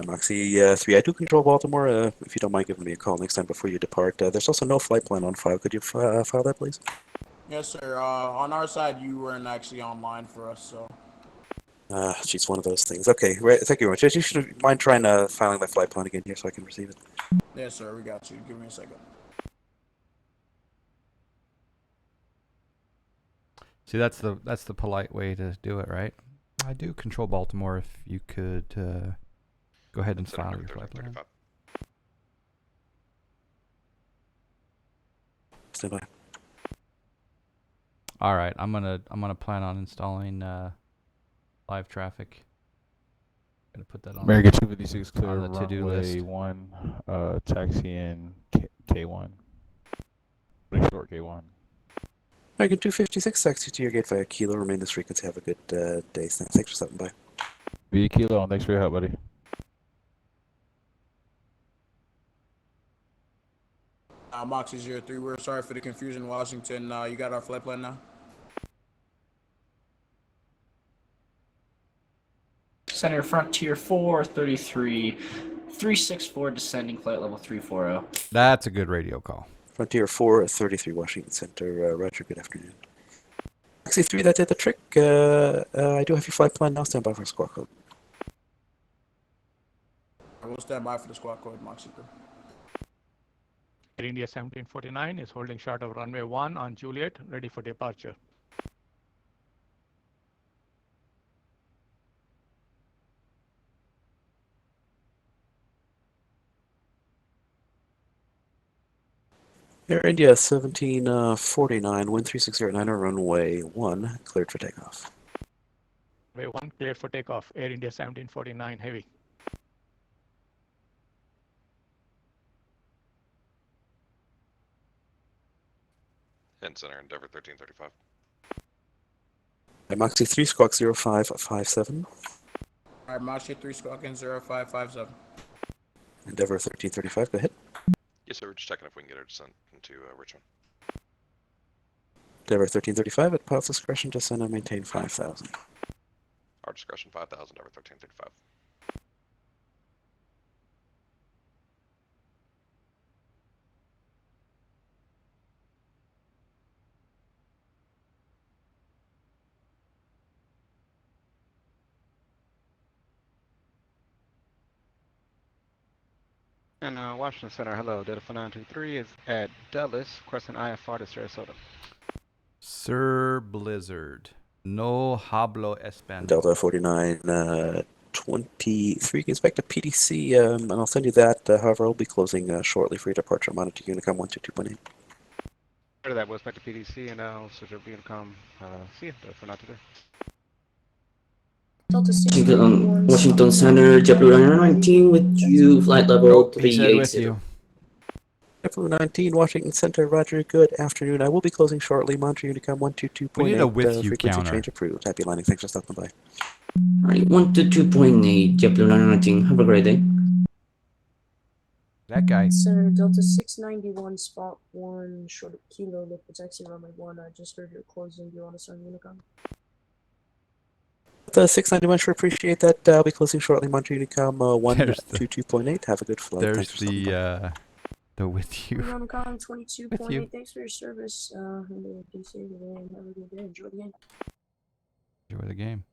Moxie 3, I do control Baltimore. If you don't mind giving me a call next time before you depart. There's also no flight plan on file. Could you file that, please? Yes, sir. On our side, you weren't actually online for us, so. She's one of those things. Okay, right, thank you very much. You should mind trying filing that flight plan again here so I can receive it. Yes, sir. We got you. Give me a second. See, that's the polite way to do it, right? I do control Baltimore. If you could go ahead and file your flight plan. Stand by. All right, I'm gonna plan on installing live traffic. Gonna put that on. American 256 clear on the to-do runway list. 1, taxi in K1. Pretty short K1. American 256, taxi to your gate via Kilo. Remain this frequency. Have a good day. Thanks for stopping by. Via Kilo, thanks for your help, buddy. Moxie 03, we're sorry for the confusion, Washington. You got our flight plan now? Center Frontier 433, 364 descending flight level 340. That's a good radio call. Frontier 433, Washington Center. Roger, good afternoon. Taxi 3, that did the trick. I do have your flight plan now. Stand by for squawk code. We'll stand by for the squawk code, Moxie 3. Air India 1749 is holding short of runway 1 on Juliet, ready for departure. Air India 1749, wind 3609, runway 1, cleared for takeoff. Runway 1 cleared for takeoff. Air India 1749 heavy. End center, Endeavor 1335. Moxie 3, squawk 0557. All right, Moxie 3, squawk in 0557. Endeavor 1335, go ahead. Yes, sir. We're just checking if we can get our descent into Richmond. Endeavor 1335, at pilot's discretion, descend and maintain 5,000. Our discretion 5,000, Endeavor 1335. And Washington Center, hello. Delta 923 is at Dulles, Crescent IFR to Sarasota. Sir Blizzard. No hablo español. Delta 49, 23, expect a PDC, and I'll send you that. However, I'll be closing shortly for your departure. Monitor Unicom 122.8. After that, we'll expect a PDC and I'll switch over to Unicom. See you, but for not today. Delta 691. Washington Center, JetBlue 19 with you, flight level Nope, he said with 380. you. JetBlue 19, Washington Center, Roger, good afternoon. I will be closing shortly. Montreal Unicom 122.8. We need a with you frequency counter. change approved. Happy landing. Thanks for stopping by. Alright, 122.8, JetBlue 19. Have a great day. That guy. Center Delta 691, spot 1, short of Kilo, lift for taxi runway 1. I just heard you're closing. Do you want to sign Unicom? The 691, sure appreciate that. I'll be closing shortly. Montreal Unicom 122.8. Have a good flight. There's Thanks for stopping by. the with you. Unicom With you. 22.8. Thanks for your service. And DC today, and have a good day. Enjoy the game. Enjoy the game.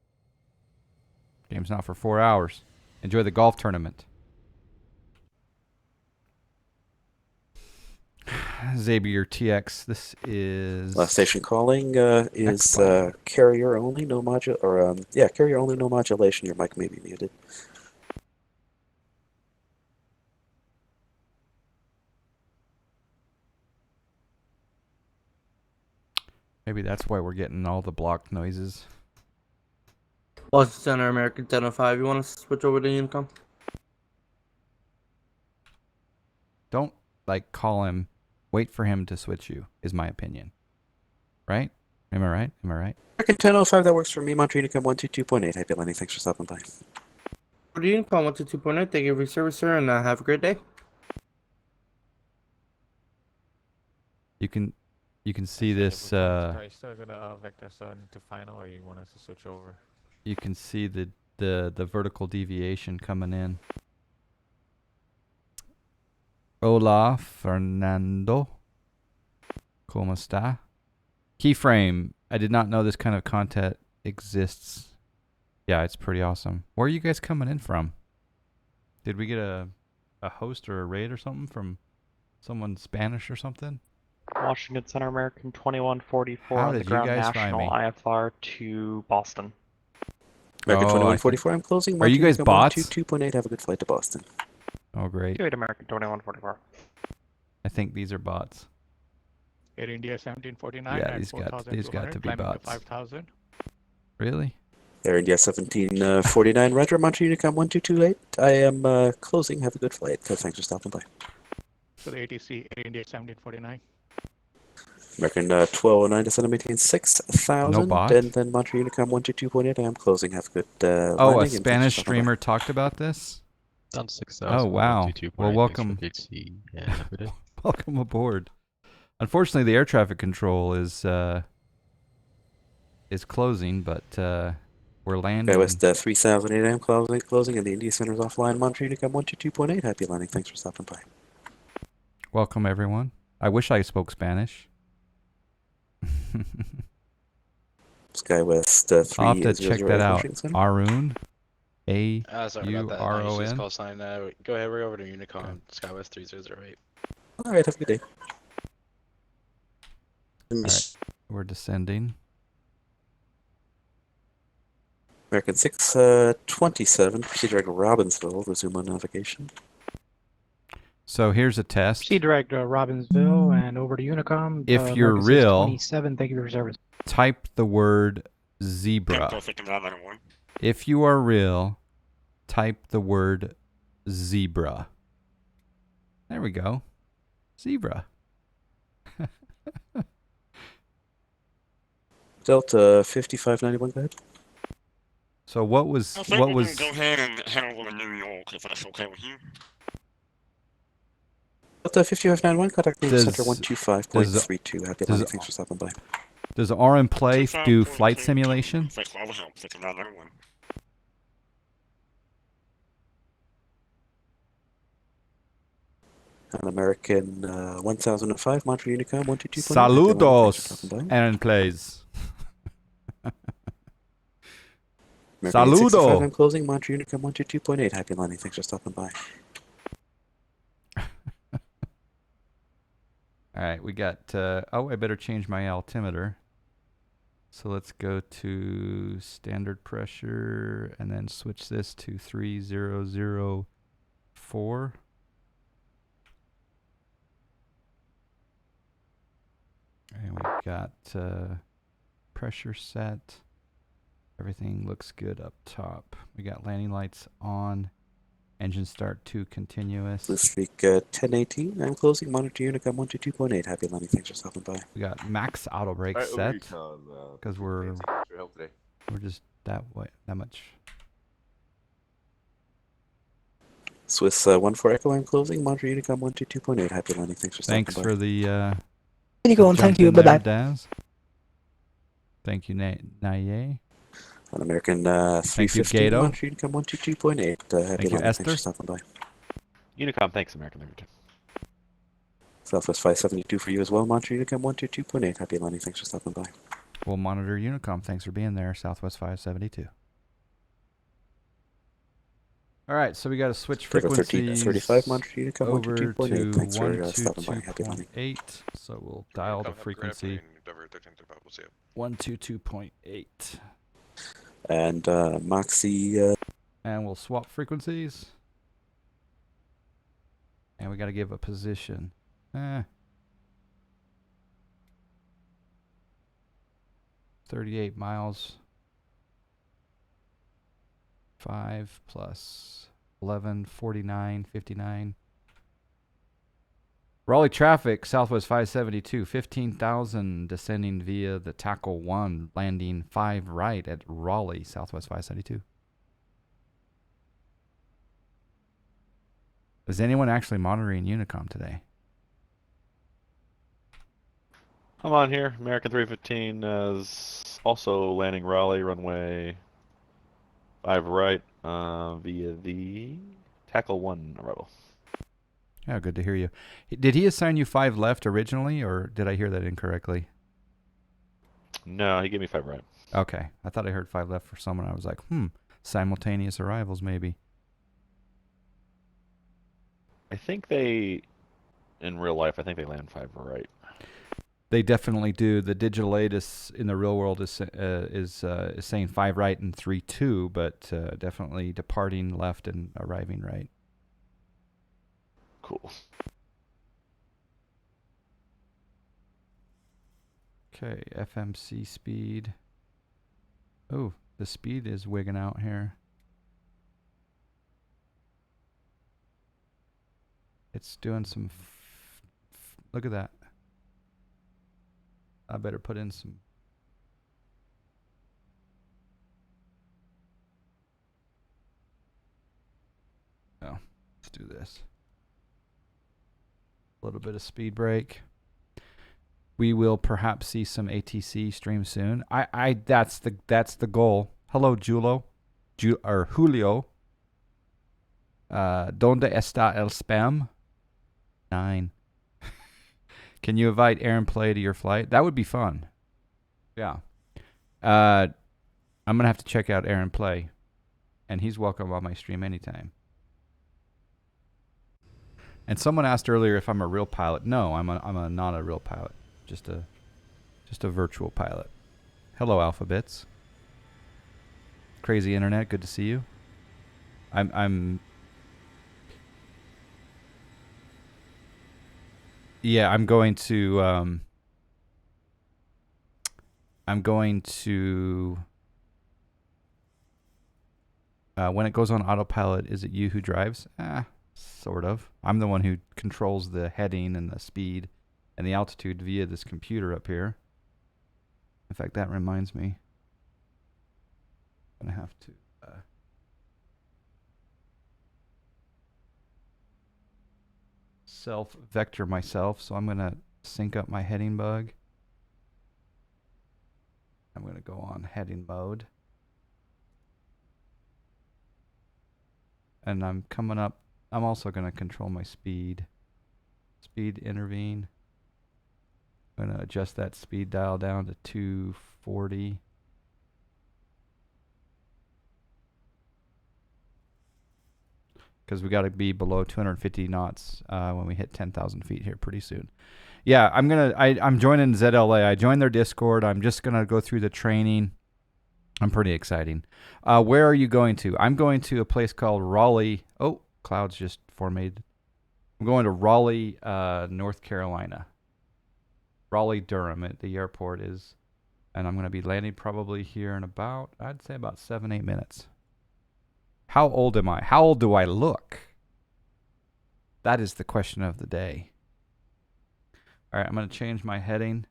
Game's not for 4 hours. Enjoy the golf tournament. Xavier TX, this is Last station calling is carrier only, no carrier only, no modulation. Your mic may be muted. Maybe that's why we're getting all the blocked noises. Washington Center, American 1005. You want to switch over to Unicom? Don't call him. Wait for him to switch you, is my opinion. Right? Am I right? Am I right? American 1005, that works for me. Montreal Unicom 122.8. Happy landing. Thanks for stopping by. For the Unicom 122.8, thank you for your service, sir, and have a great day. You can see this. Are you still gonna vector sun to final, or you want us to switch over? You can see the vertical deviation coming in. Hola, Fernando. ¿Cómo está? Keyframe. I did not know this kind of content exists. Yeah, it's pretty awesome. Where are you guys coming in from? Did we get a host or a raid or something from someone Spanish or something? Washington Center, American 2144 How on the did you ground guys find national me? IFR to Boston. American Oh, I 2144, I'm closing. Are you guys bots? 122.8. Have a good flight to Boston. Oh, great. Good American 2144. I think these are bots. Air India 1749 Yeah, at these got 4,200, to be climbing to bots. 5,000. Really? Air India 1749, Roger, Montreal Unicom 1228. I am closing. Have a good flight. Thanks for stopping by. So the ATC Air India 1749. American 1209 to center maintain 6,000. No bot? And then Montreal Unicom 122.8. I am closing. Have a good Oh, landing. a and thanks for Spanish stopping by. streamer talked about this? Done 6,000. Oh, wow. 122.8. Well, welcome. Thanks for VATSIM, and have a good day. Welcome aboard. Unfortunately, the air traffic control is closing, but we're landing. West 3008, I am closing, and the India Center is offline. Montreal Unicom 122.8. Happy landing. Thanks for stopping by. Welcome, everyone. I wish I spoke Spanish. SkyWest I'll have to check that out. Washington Center. Arun. Sorry about that. No, you just A-U-R-O-N. call sign. Go ahead, we're over to Unicom, Skywest 3008. All right, have a good day. All right, we're descending. American 627, proceed direct Robbinsville, resume on navigation. So here's a test. Proceed direct Robbinsville and over to Unicom. If you're American real, 627, thank you for your service. type the word zebra. If you are real, type the word zebra. There we go. Zebra. Delta 5591, go ahead. So what was I think we can go ahead and handle in New York if that's okay with you. Delta 5591, contact me Does- center 125.32. Happy does- landing, thanks for stopping by. Does RM Play do flight simulation? Thanks for all the help. 5991. An American 1005, Montreal Unicom 122.8. Saludos, RM Plays. American 865, Saludo. I'm closing. Montreal Unicom 122.8. Happy landing, thanks for stopping by. All right, we got, oh, I better change my altimeter. So let's go to standard pressure and then switch this to 3004. And we got pressure set. Everything looks good up top. We got landing lights on. Engine start 2 continuous. Blue streak 1018. I'm closing. Monitor Unicom 122.8. Happy landing. Thanks for stopping by. We got max auto brake Alright, over set to Tom, because we're thanks for your help today. just that much. Swiss 14 Echo. I'm closing. Monitor Unicom 122.8. Happy landing. Thanks for stopping Thanks by. for the Go on, thank you. Bye-bye. Daz. Thank you, Naye. An American Thank you, 350. Gato. Monitor Unicom 122.8. Happy Thank you, landing. Thanks Esther. for stopping by. Unicom, thanks, American Liberty. Southwest 572 for you as well. Monitor Unicom 122.8. Happy landing. Thanks for stopping by. We'll monitor Unicom. Thanks for being there, Southwest 572. All right, so we got to switch frequencies 1335. Monitor Unicom over 122.8. to Thanks for stopping by. Happy landing. 122.8. So we'll dial the frequency 122.8. And Moxie. And we'll swap frequencies. And we got to give a position. 38 miles. 5 plus 11, 49, 59. Raleigh traffic, Southwest 572, 15,000 descending via the Tackle 1, landing 5 right at Raleigh, Southwest 572. Is anyone actually monitoring Unicom today? I'm on here. American 315 is also landing Raleigh, runway 5 right via the Tackle 1 arrival. Yeah, good to hear you. Did he assign you 5 left originally, or did I hear that incorrectly? No, he gave me 5 right. Okay. I thought I heard 5 left for someone. I was like, simultaneous arrivals maybe. I think they, in real life, I think they land 5 right. They definitely do. The digital aid in the real world is saying 5 right and 3 2, but definitely departing left and arriving right. Cool. Okay, FMC speed. Oh, the speed is wigging out here. It's doing some. Look at that. I better put in some. Oh, let's do this. A little bit of speed brake. We will perhaps see some ATC stream soon. That's the goal. Hello, Julio. ¿Dónde está el spam? 9. Can you invite Aaron Play to your flight? That would be fun. Yeah. I'm going to have to check out Aaron Play. And he's welcome on my stream anytime. And someone asked earlier if I'm a real pilot. No, I'm not a real pilot. Just a virtual pilot. Hello, Alphabets. Crazy Internet, good to see you. Yeah, I'm going to when it goes on autopilot, is it you who drives? Sort of. I'm the one who controls the heading and the speed and the altitude via this computer up here. In fact, that reminds me. I'm going to have to self-vector myself, so I'm going to sync up my heading bug. I'm going to go on heading mode. And I'm coming up. I'm also going to control my speed. Speed intervene. I'm going to adjust that speed dial down to 240. Because we got to be below 250 knots when we hit 10,000 feet here pretty soon. Yeah, I'm joining ZLA. I joined their Discord. I'm just gonna go through the training. I'm pretty exciting. Where are you going to? I'm going to a place called Raleigh. Oh, clouds just formed. I'm going to Raleigh, North Carolina. Raleigh Durham. The airport is And I'm going to be landing probably here in about, I'd say about 7-8 minutes. How old am I? How old do I look? That is the question of the day. All right, I'm going to change my heading.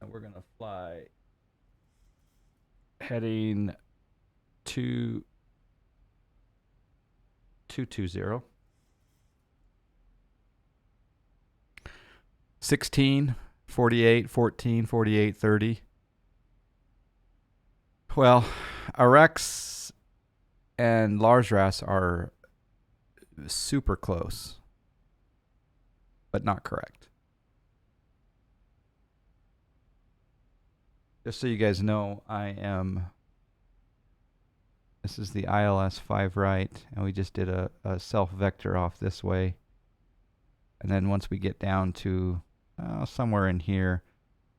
And we're going to fly heading 220. 16, 48, 14, 48, 30. Well, Irex and Larsras are super close, but not correct. Just so you guys know, this is the ILS 5 right, and we just did a self-vector off this way. And then once we get down to somewhere in here,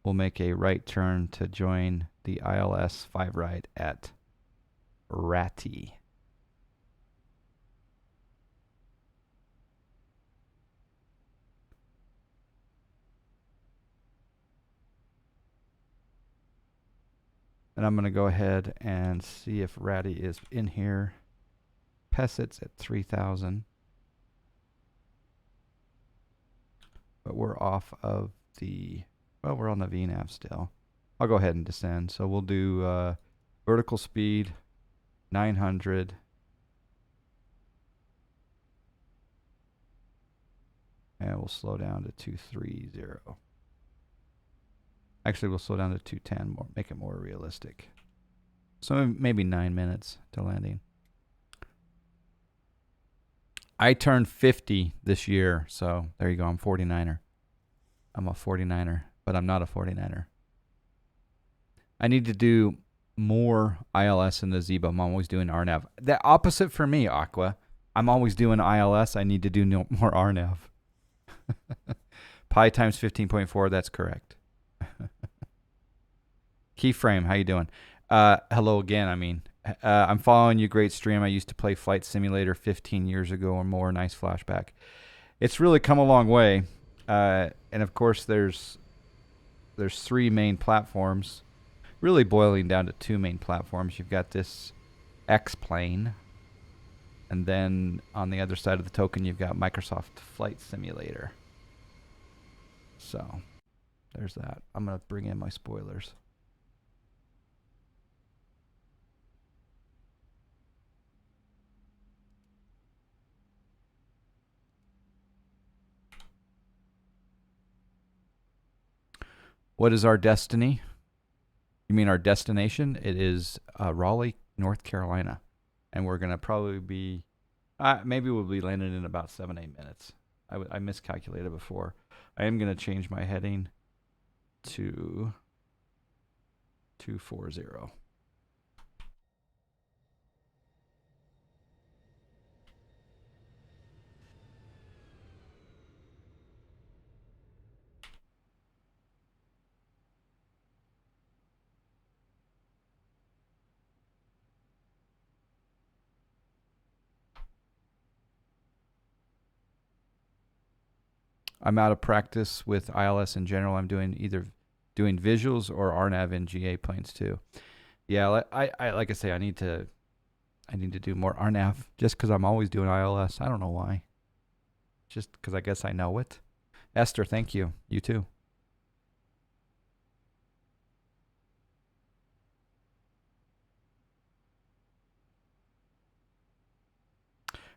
we'll make a right turn to join the ILS 5 right at Ratty. And I'm going to go ahead and see if Ratty is in here. Pesset's at 3,000. But we're off of the, well, we're on the VNAV still. I'll go ahead and descend. So we'll do vertical speed 900. And we'll slow down to 230. Actually, we'll slow down to 210, more, make it more realistic. So maybe 9 minutes to landing. I turned 50 this year, so there you go. I'm 49er. I'm a 49er, but I'm not a 49er. I need to do more ILS in the Zibo. I'm always doing RNAV. The opposite for me, Aqua. I'm always doing ILS. I need to do more RNAV. Pi times 15.4, that's correct. Keyframe, how you doing? Hello again, I mean. I'm following you, great stream. I used to play Flight Simulator 15 years ago or more. Nice flashback. It's really come a long way. And of course, there's 3 main platforms. Really boiling down to 2 main platforms. You've got this X-Plane. And then on the other side of the token, you've got Microsoft Flight Simulator. So there's that. I'm going to bring in my spoilers. What is our destiny? You mean our destination? It is Raleigh, North Carolina. And we're going to probably be, maybe we'll be landing in about 7-8 minutes. I miscalculated before. I am going to change my heading to 240. I'm out of practice with ILS in general. I'm doing either visuals or RNAV in GA planes too. Yeah, I like I say, I need to do more RNAV just because I'm always doing ILS. I don't know why. Just because I guess I know it. Esther, thank you. You too.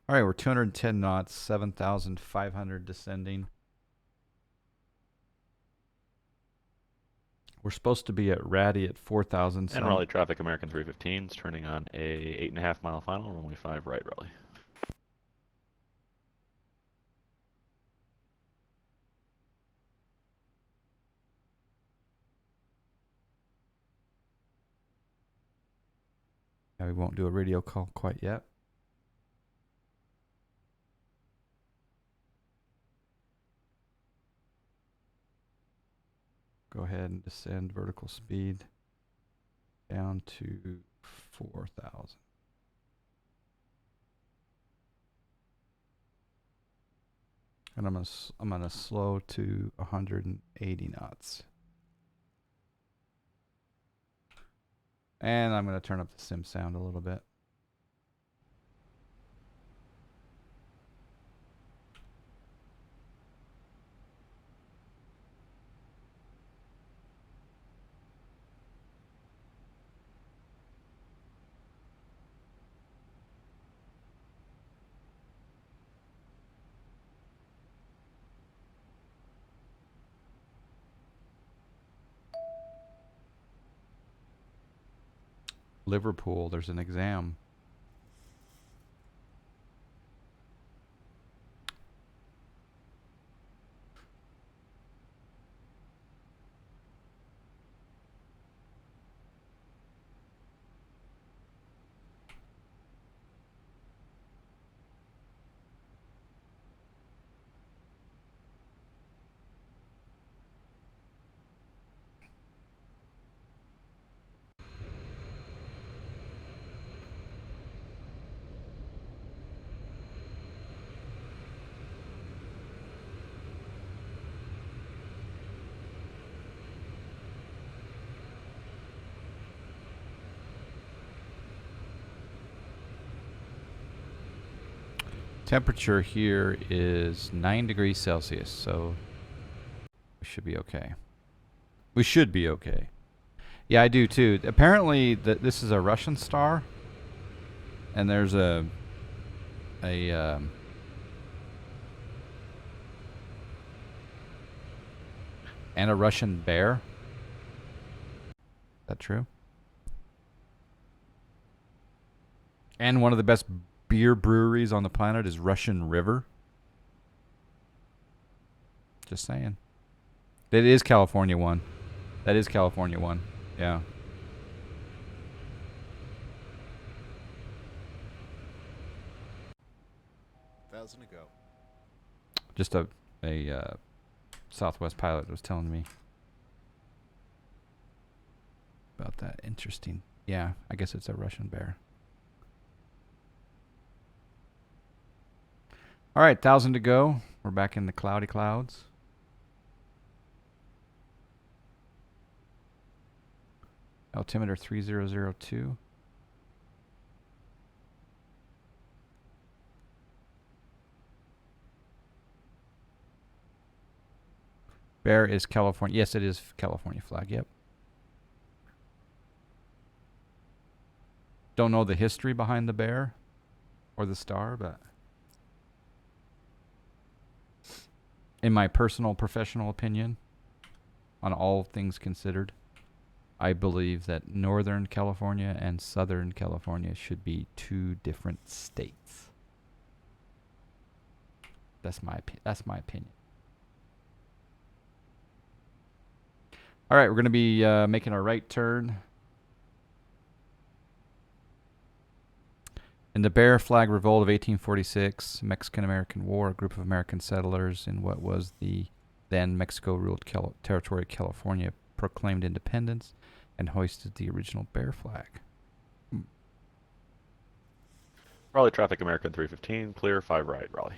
All right, we're 210 knots, 7,500 descending. We're supposed to be at Ratty at 4,000. And Raleigh traffic, American 315s, turning on a 8.5 mile final, runway 5 right, Raleigh. Yeah, we won't do a radio call quite yet. Go ahead and descend vertical speed down to 4,000. And I'm gonna slow to 180 knots. And I'm going to turn up the sim sound a little bit. Liverpool, there's an exam. Temperature here is 9 degrees Celsius, so we should be okay. We should be okay. Yeah, I do too. Apparently, this is a Russian star, and there's and a Russian bear. Is that true? And one of the best beer breweries on the planet is Russian River. Just saying. That is California one. That is California one. Yeah. Thousand to go. Just a Southwest pilot was telling me about that. Interesting. Yeah, I guess it's a Russian bear. All right, 1,000 to go. We're back in the cloudy clouds. Altimeter 3002. Bear is California. Yes, it is California flag. Yep. Don't know the history behind the bear or the star, but in my personal professional opinion, on all things considered, I believe that Northern California and Southern California should be two different states. That's my opinion. All right, we're going to be making a right turn. In the Bear Flag Revolt of 1846, Mexican-American War, a group of American settlers in what was the then Mexico-ruled territory of California proclaimed independence and hoisted the original bear flag. Raleigh traffic, American 315, clear, 5 right, Raleigh.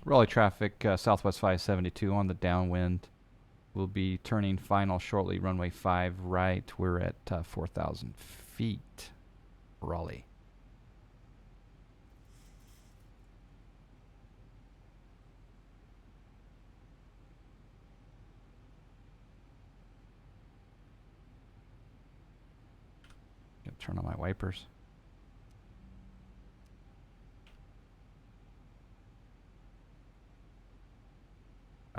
Raleigh traffic, Southwest 572 on the downwind. We'll be turning final shortly, runway 5 right. We're at 4,000 feet, Raleigh. Gonna turn on my wipers.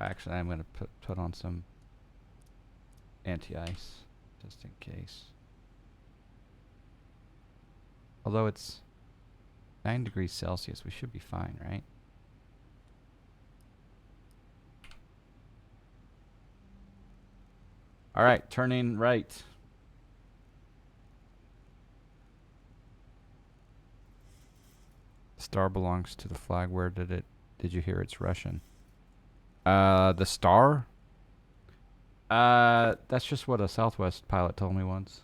Actually, I'm going to put on some anti-ice just in case. Although it's 9 degrees Celsius, we should be fine, right? All right, turning right. Star belongs to the flag. Where did you hear it's Russian? The star? That's just what a Southwest pilot told me once.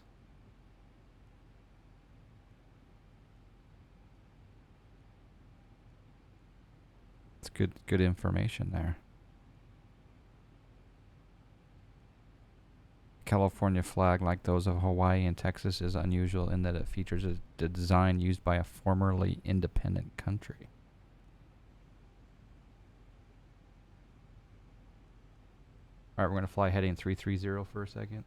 good information there. California flag, like those of Hawaii and Texas, is unusual in that it features a design used by a formerly independent country. All right, we're going to fly heading 330 for a second.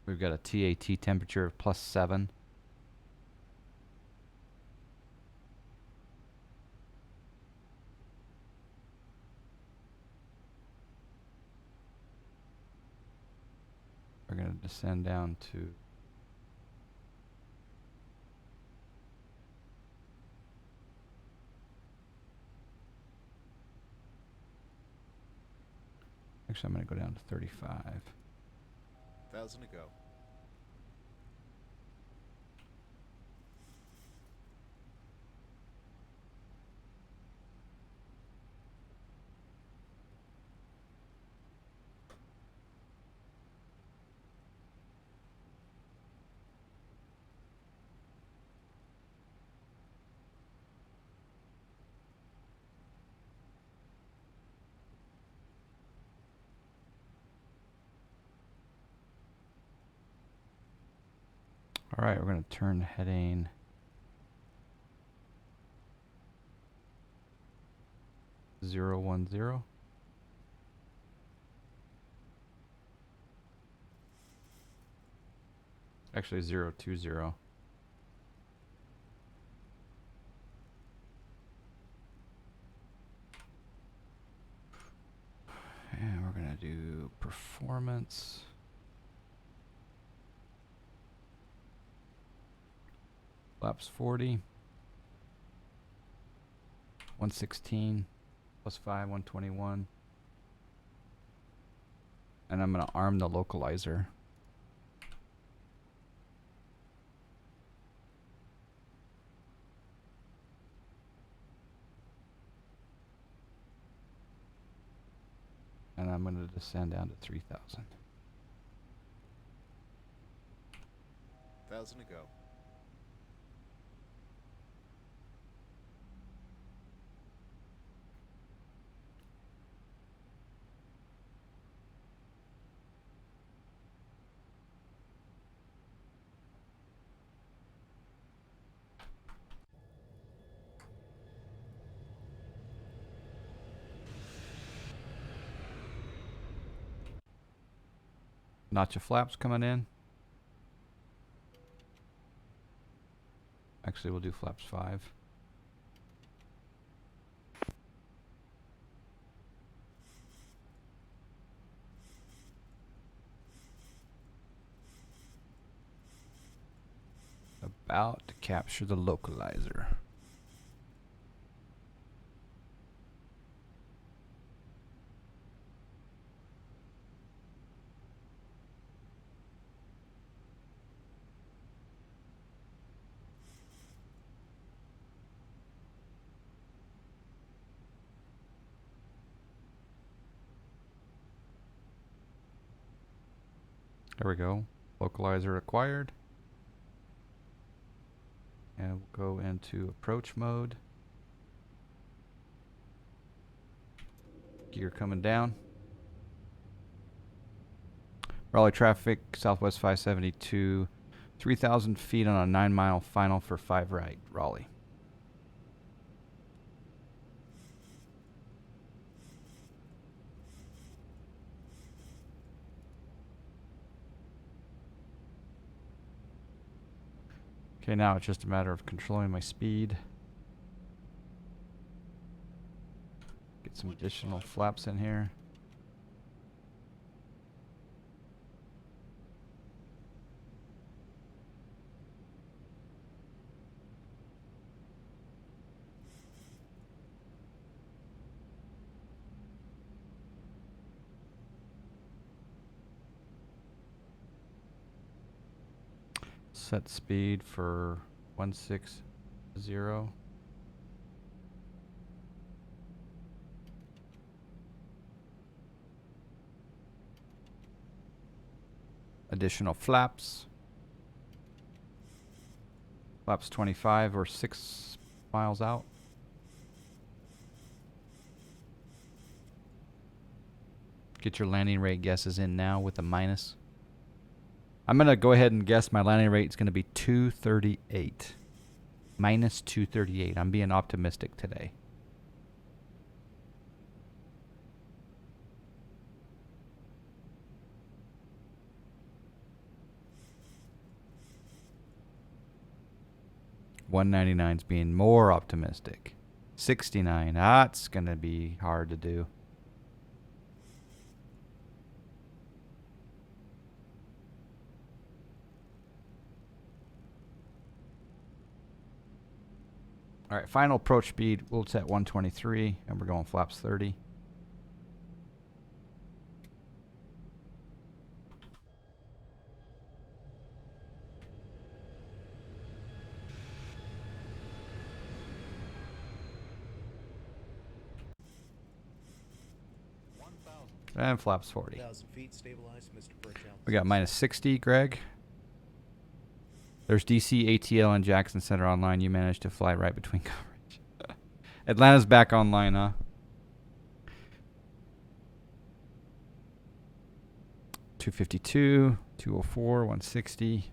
We've got a TAT temperature of +7. We're going to descend down to actually, I'm going to go down to 35. 1,000 to go. All right, we're going to turn heading 010. Actually 020. And we're going to do performance. Flaps 40. 116 +5, 121. And I'm going to arm the localizer. And I'm going to descend down to 3,000. 1,000 to go. Notch of flaps coming in. Actually, we'll do flaps 5. About to capture the localizer. There we go. Localizer acquired. And we'll go into approach mode. Gear coming down. Raleigh traffic, Southwest 572. 3,000 feet on a 9-mile final for 5 right, Raleigh. Okay, now it's just a matter of controlling my speed. Get some additional flaps in here. Set speed for 160. additional flaps. Flaps 25 or 6 miles out. Get your landing rate guesses in now with a minus. I'm going to go ahead and guess my landing rate is going to be 238. Minus 238. I'm being optimistic today. $199's being more optimistic. 69. That's going to be hard to do. All right, final approach speed, we'll set 123, and we're going flaps 30. And flaps 40. 1,000 feet, stabilize, Mr. Birch. We got minus 60, Greg. There's DC, ATL, and Jackson Center online. You managed to fly right between coverage. Atlanta's back online, huh? $252, 204, 160.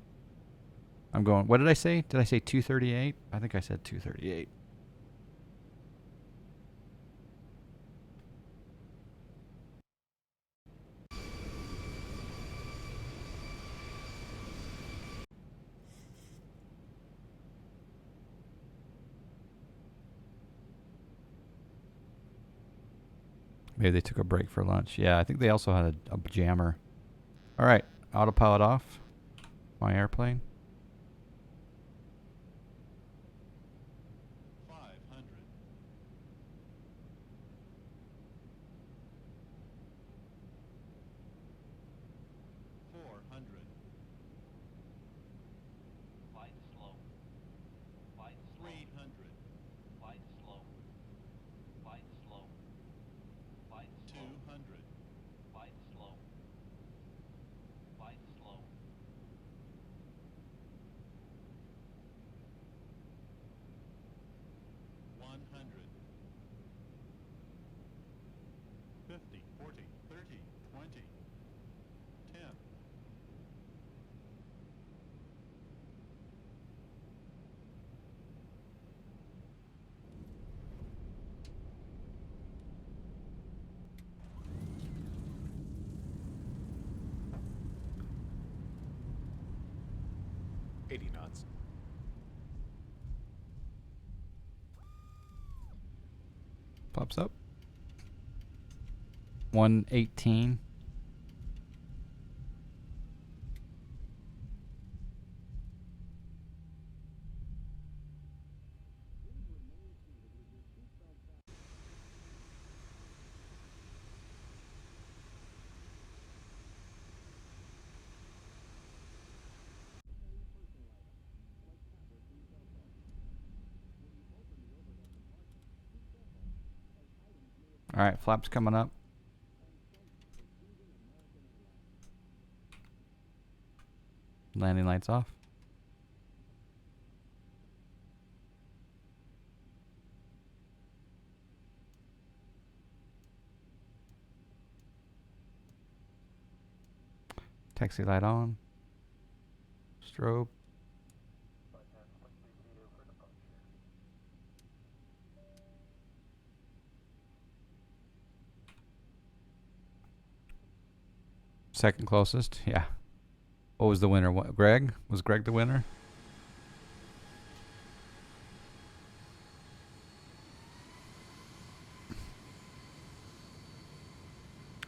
I'm going, what did I say? Did I say 238? I think I said 238. Maybe they took a break for lunch. Yeah, I think they also had a jammer. All right, autopilot off. My airplane. 500. 400. Flight slow. Flight 300. Flight slow. Flight slow. Flight 200. Flight slow. Flight slow. 100. 50, 40, 30, 20, 10. $80 knots. Pops up. 118. All right, flaps coming up. Landing lights off. Taxi light on. Strobe. Second closest, yeah. What was the winner? What, Greg? Was Greg the winner?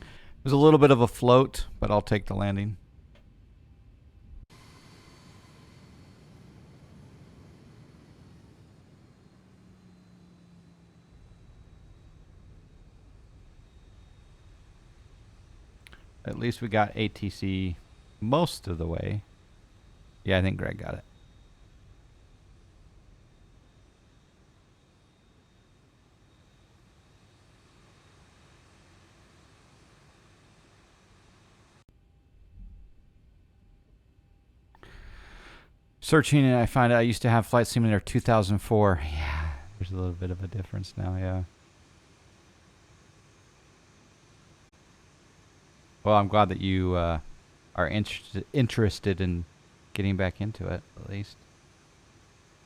It was a little bit of a float, but I'll take the landing. At least we got ATC most of the way. Yeah, I think Greg got it. searching and I find I used to have Flight Simulator 2004. Yeah, there's a little bit of a difference now, yeah. Well, I'm glad that you are interested in getting back into it, at least.